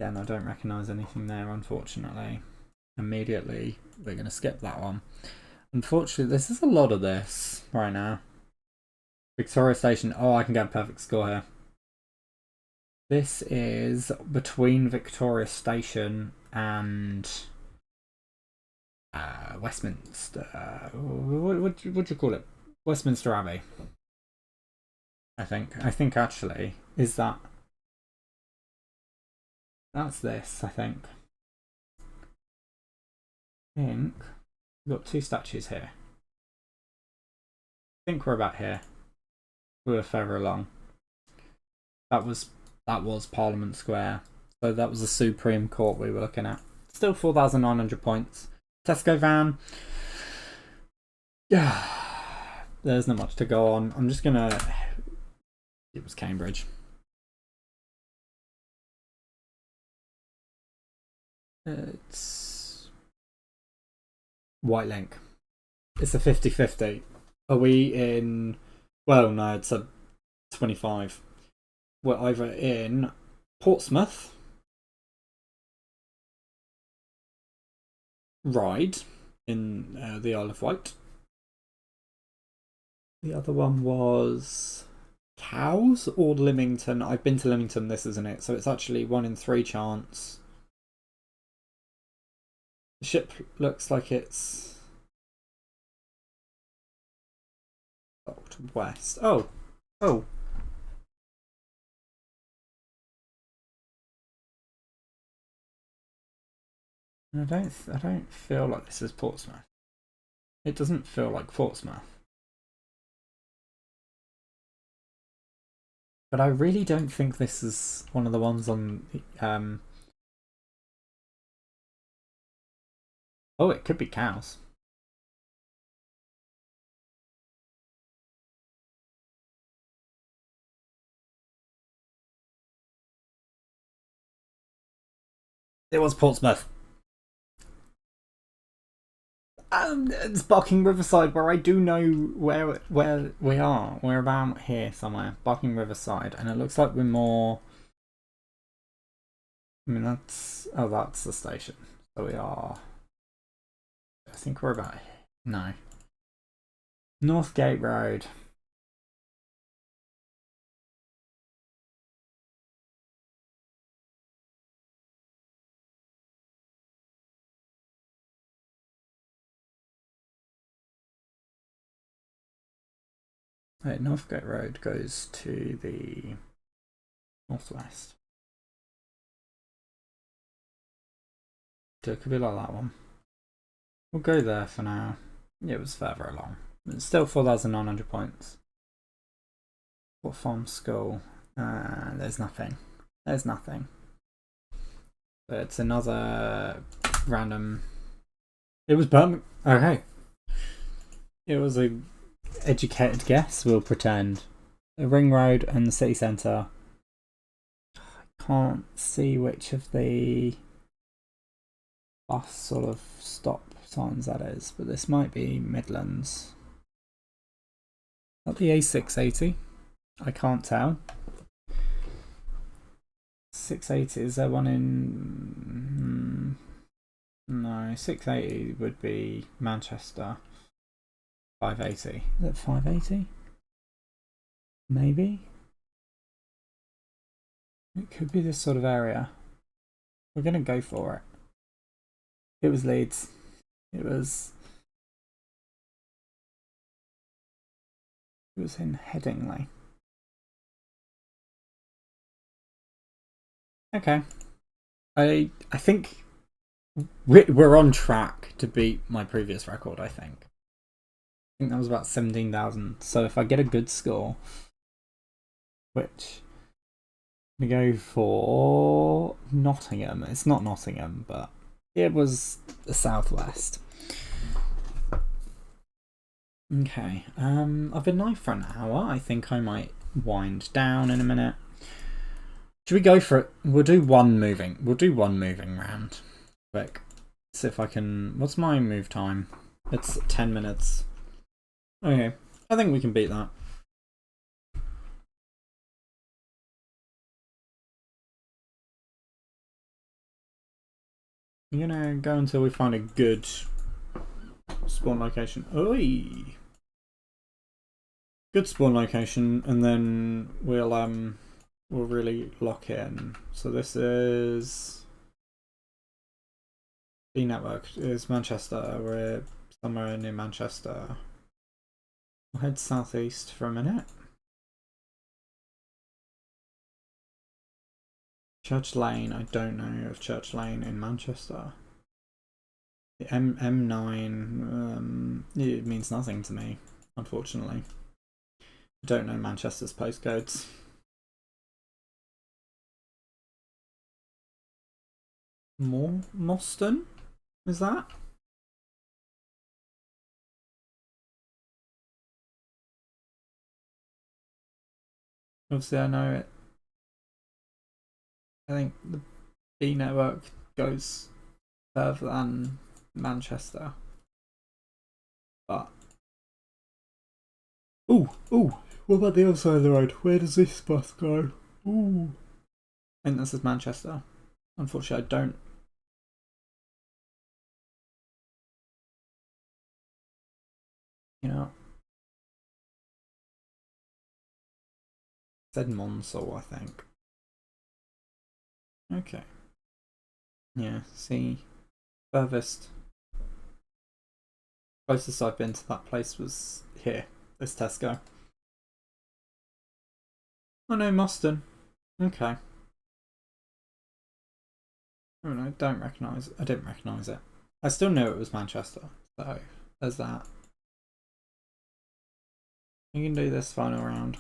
Again, I don't recognise anything there, unfortunately. Immediately, we're going to skip that one. Unfortunately, this is a lot of this right now. Victoria Station. Oh, I can get a perfect score here. This is between Victoria Station and Westminster. What would you call it? Westminster Abbey. I think actually is that. That's this. I think we've got two statues here. I think we're about here. We were further along. That was Parliament Square. So that was the Supreme Court we were looking at. Still 4,900 points. Tesco van. Yeah. There's not much to go on. I'm just gonna. It was Cambridge. It's White Link. It's a 50-50. Are we in? Well, no, it's a 25. We're either in Portsmouth, Ryde in the Isle of Wight. The other one was Cowes or Lymington. I've been to Lymington, this isn't it? So it's actually 1 in 3 chance. The ship looks like it's west. Oh. I don't feel like this is Portsmouth. It doesn't feel like Portsmouth. But I really don't think this is one of the ones on oh, it could be Cows. It was Portsmouth. It's Barking Riverside, where I do know where we are. We're about here somewhere. Barking Riverside, and it looks like we're more. I mean, that's the station. So we are. I think we're about here. No. Northgate Road. Right, Northgate Road goes to the northwest. So it could be like that one. We'll go there for now. It was further along. It's still 4,900 points. What farm school? There's nothing. There's nothing. But it's another random. It was Birmingham. Okay. It was a educated guess, we'll pretend. The Ring Road and the city centre. I can't see which of the bus sort of stop signs that is, but this might be Midlands. Not the A680. I can't tell. 680, is there one in... No, 680 would be Manchester. 580. Is it 580? Maybe? It could be this sort of area. We're going to go for it. It was Leeds. It was in Headingley. Okay. I think we're on track to beat my previous record, I think. I think that was about 17,000. So if I get a good score, which we go for Nottingham. It's not Nottingham, but it was the southwest. Okay. I've been live for an hour. I think I might wind down in a minute. Should we go for it? We'll do one moving round. Quick. See if I can. What's my move time? It's 10 minutes. Okay. I think we can beat that. I'm gonna go until we find a good spawn location. Oi! Good spawn location, and then we'll really lock in. So this is B network is Manchester. We're somewhere near Manchester. We'll head southeast for a minute. Church Lane. I don't know of Church Lane in Manchester. The M9. It means nothing to me, unfortunately. I don't know Manchester's postcodes. Moston? Is that? Obviously I know it. I think the B network goes further than Manchester. But ooh, what about the other side of the road? Where does this bus go? Ooh. I think this is Manchester. Unfortunately I don't. You know. Said Monsell, I think. Okay. Yeah, see, closest I've been to that place was here, this Tesco. Oh no, Moston. Okay. Oh no, I didn't recognise it. I still knew it was Manchester, so there's that. You can do this final round.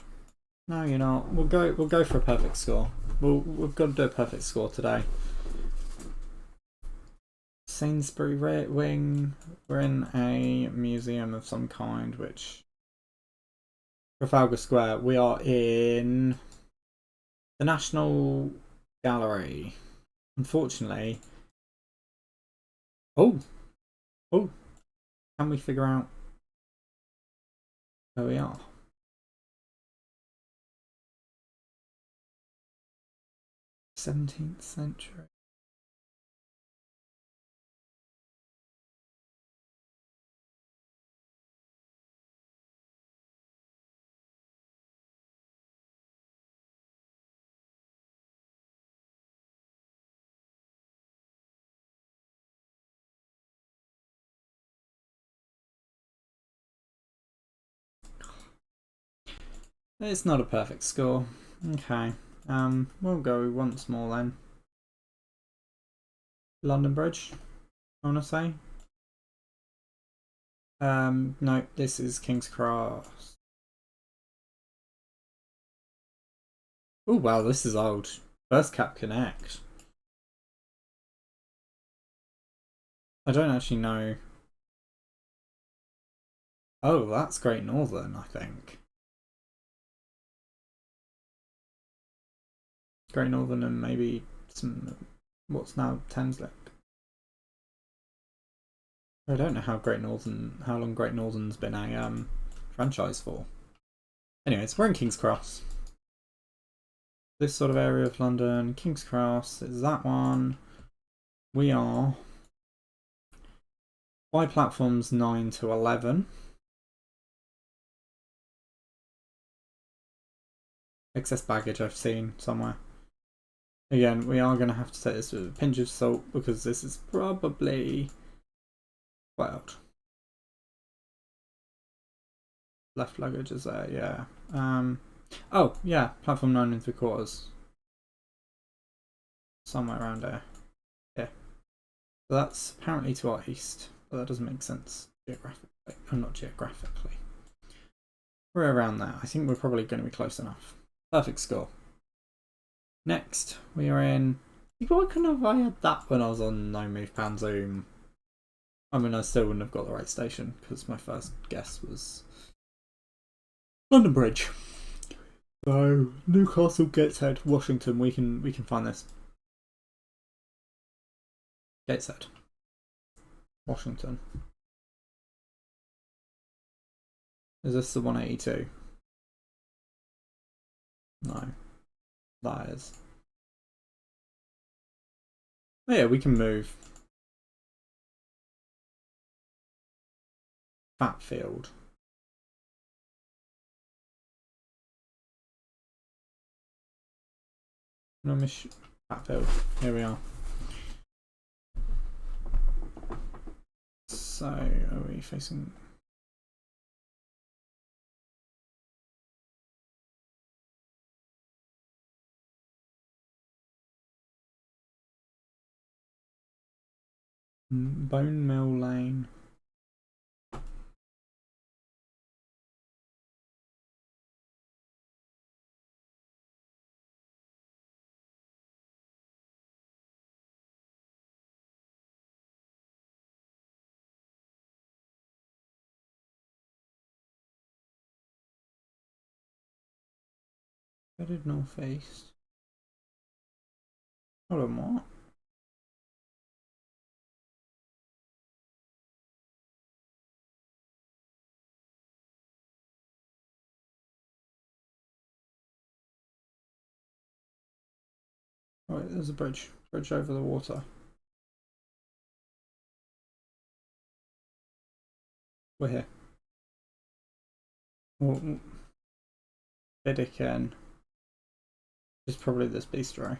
No, you're not. We'll go for a perfect score. We've got to do a perfect score today. Sainsbury Wing. We're in a museum of some kind, which Trafalgar Square. We are in the National Gallery. Unfortunately. Oh, can we figure out where we are? 17th century. It's not a perfect score. Okay. We'll go once more then. London Bridge, I wanna say. No, this is King's Cross. Oh wow, this is old. First Cap Connect. I don't actually know. Oh, that's Great Northern, I think. Great Northern and maybe some what's now Thameslink. I don't know how long Great Northern's been a franchise for. Anyways, we're in King's Cross. This sort of area of London. King's Cross is that one. We are by platforms 9 to 11. Excess baggage I've seen somewhere. Again, we are going to have to take this with a pinch of salt because this is probably quite old. Left luggage is there, yeah. Oh, yeah, platform 9 and 3/4. Somewhere around there. Yeah. So that's apparently to our east, but that doesn't make sense geographically. Oh, not geographically. We're around there. I think we're probably going to be close enough. Perfect score. Next, we are in. Why couldn't I had that when I was on No Move Pan Zoom? I mean, I still wouldn't have got the right station because my first guess was London Bridge. So Newcastle, Gateshead, Washington. We can find this. Gateshead, Washington. Is this the 182? No, that is. Oh yeah, we can move. Batfield. No, Miss Batfield. Here we are. So, are we facing? Bone Mill Lane. Headed northeast. Hold on, what? Oh, wait, there's a bridge. Bridge over the water. We're here. Well, Biddicken is probably this bistro.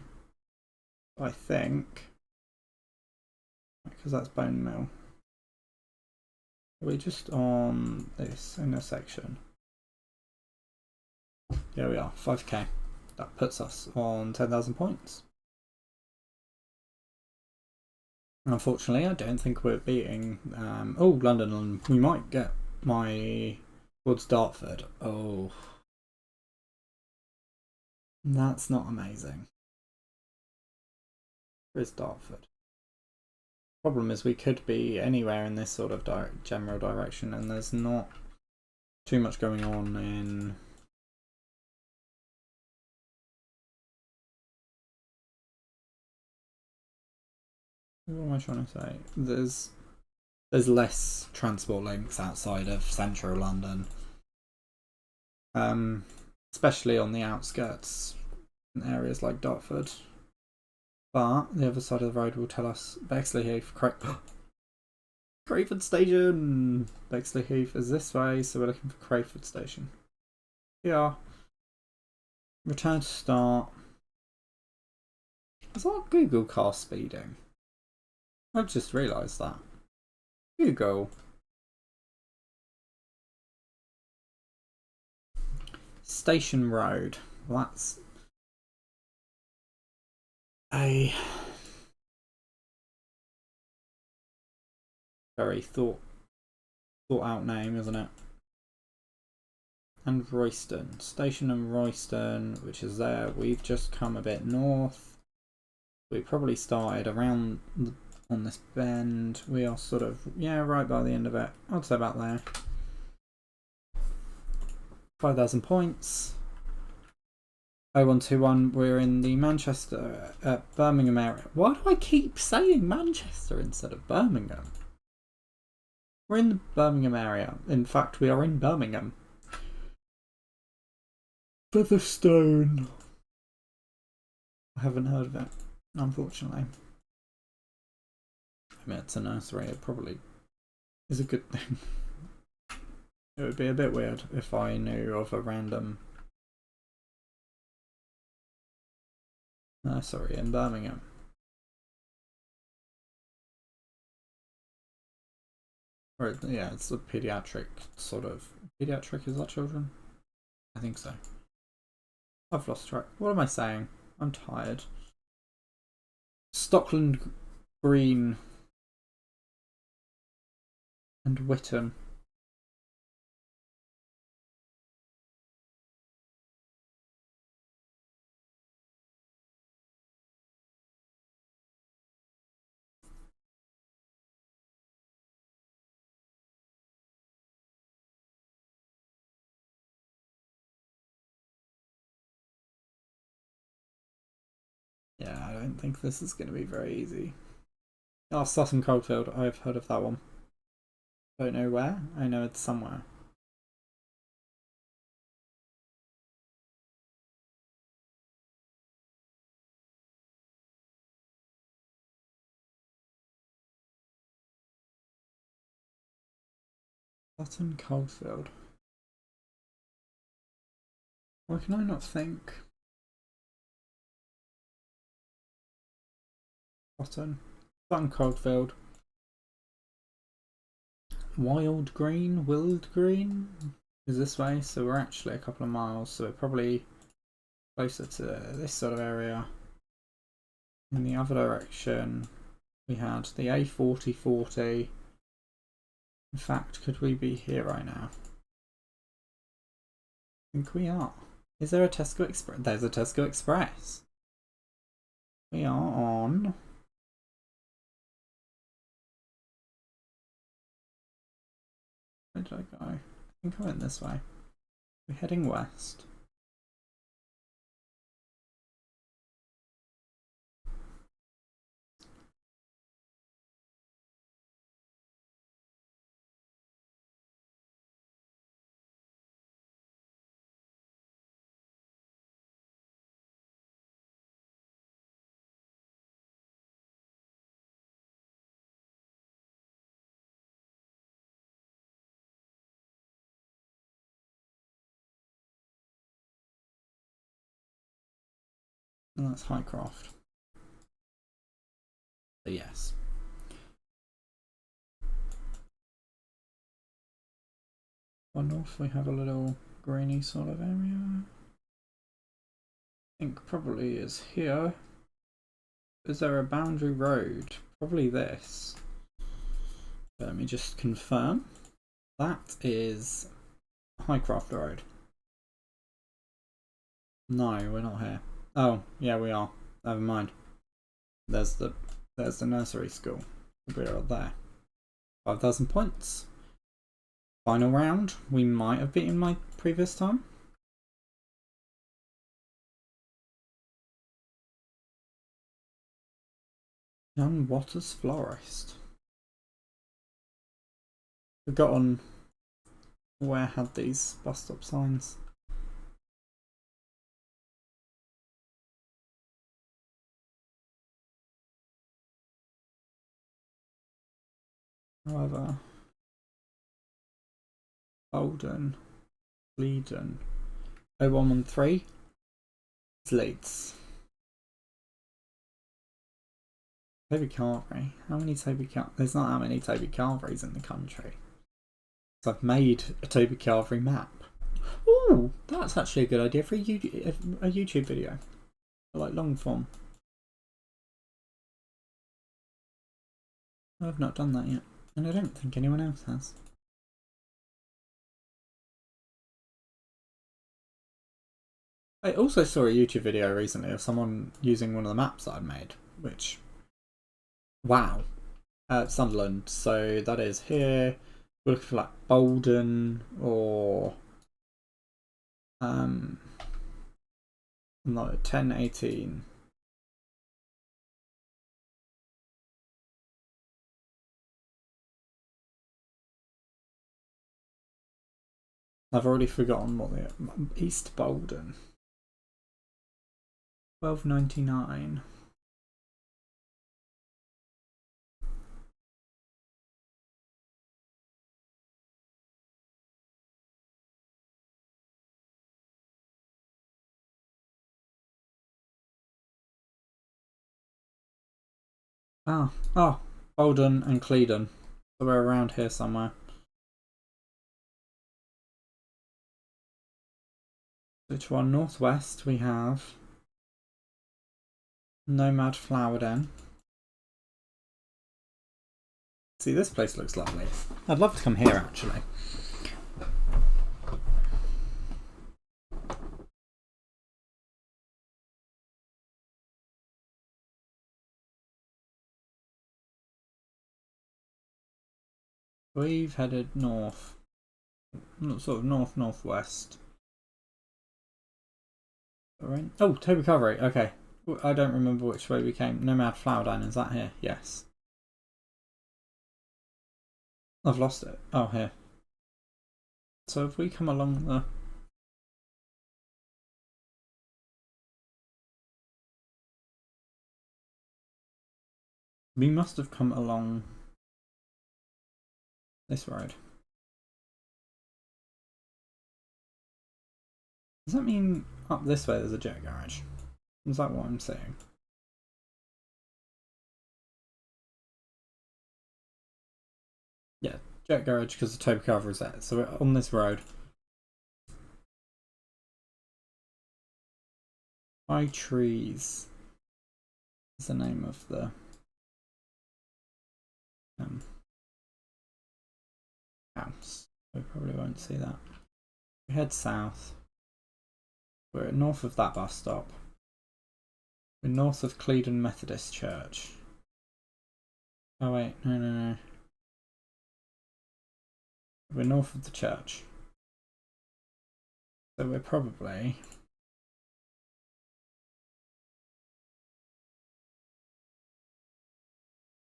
I think. Because that's Bone Mill. Are we just on this intersection? Here we are, 5k. That puts us on 10,000 points. Unfortunately, I don't think we're beating. Oh, London. We might get my towards Dartford. Oh, that's not amazing. Where's Dartford? Problem is, we could be anywhere in this sort of general direction, and there's not too much going on in. What am I trying to say? There's less transport links outside of central London, especially on the outskirts in areas like Dartford. But the other side of the road will tell us Bexley Heath, Crayford Station. Bexley Heath is this way, so we're looking for Crayford Station. Yeah. Return to start. Is that Google car speeding? I've just realised that. Google. Station Road. Well, that's a very thought out name, isn't it? And Royston. Station and Royston, which is there. We've just come a bit north. We probably started around on this bend. We are sort of, yeah, right by the end of it. I'd say about there. 5,000 points. 0121, we're in the Manchester, Birmingham area. Why do I keep saying Manchester instead of Birmingham? We're in the Birmingham area. In fact, we are in Birmingham. Featherstone. I haven't heard of it, unfortunately. I mean, it's a nursery. It probably is a good thing. It would be a bit weird if I knew of a random nursery in Birmingham. Or, yeah, it's a pediatric sort of. Pediatric, is that children? I think so. I've lost track. What am I saying? I'm tired. Stockland Green and Witton. Yeah, I don't think this is going to be very easy. Oh, Sutton Coldfield. I've heard of that one. Don't know where. I know it's somewhere. Sutton Coldfield. Why can I not think? Sutton Coldfield. Wild Green, Wild Green is this way, so we're actually a couple of miles, so we're probably closer to this sort of area. In the other direction, we had the A4040. In fact, could we be here right now? I think we are. Is there a Tesco Express? There's a Tesco Express. We are on. Where did I go? I think I went this way. We're heading west. And that's Highcroft. So yes. One north we have a little grainy sort of area. I think probably is here. Is there a boundary road? Probably this. But let me just confirm. That is Highcroft Road. No, we're not here. Oh, yeah, we are. Never mind. There's the nursery school. We're there. 5,000 points. Final round. We might have beaten my previous time. Young Waters Florist. Forgotten where had these bus stop signs. However, Bolden, Leiden, 0113 is Leeds. Toby Carvery. How many Toby Carvery? There's not that many Toby Carverys in the country. So I've made a Toby Carvery map. Ooh, that's actually a good idea for a YouTube video. Like long form. I've not done that yet. And I don't think anyone else has. I also saw a YouTube video recently of someone using one of the maps that I'd made, which, wow, Sunderland. So that is here. We're looking for like Bolden or no, 1018. I've already forgotten what the East Bolden. 1299. Oh, Bolden and Cleedon. So we're around here somewhere. Which one? Northwest we have Nomad Flower Den. See, this place looks lovely. I'd love to come here actually. We've headed north, sort of northwest. Oh, Toby Carvery. Okay, I don't remember which way we came. Nomad Flower Den. Is that here? Yes. I've lost it. Oh, here. So if we come along the... We must have come along this road. Does that mean up this way there's a jet garage? Is that what I'm saying? Yeah, jet garage because the Toby Carver is there. So we're on this road. High Trees is the name of the house. We probably won't see that. We head south. We're north of that bus stop. We're north of Clevedon Methodist Church. Oh wait, no. We're north of the church. So we're probably...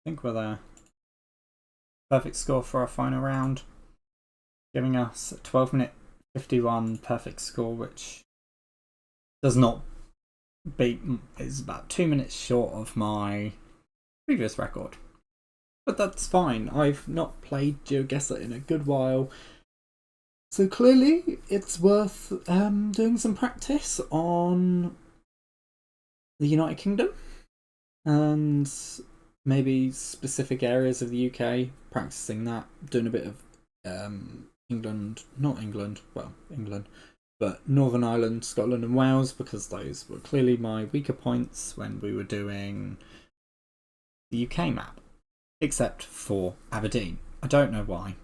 I think we're there. Perfect score for our final round, giving us a 12-minute 51 perfect score, which does not beat, is about 2 minutes short of my previous record. But that's fine. I've not played Geoguessr in a good while, so clearly it's worth doing some practice on the United Kingdom and maybe specific areas of the UK, practicing that, doing a bit of England, but Northern Ireland, Scotland and Wales, because those were clearly my weaker points when we were doing the UK map, except for Aberdeen. I don't know why.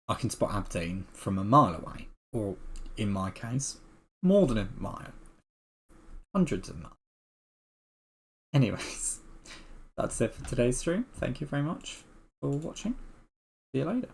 I can spot Aberdeen from a mile away, or in my case, more than a mile. Hundreds of miles. Anyways, that's it for today's stream. Thank you very much for watching. See you later.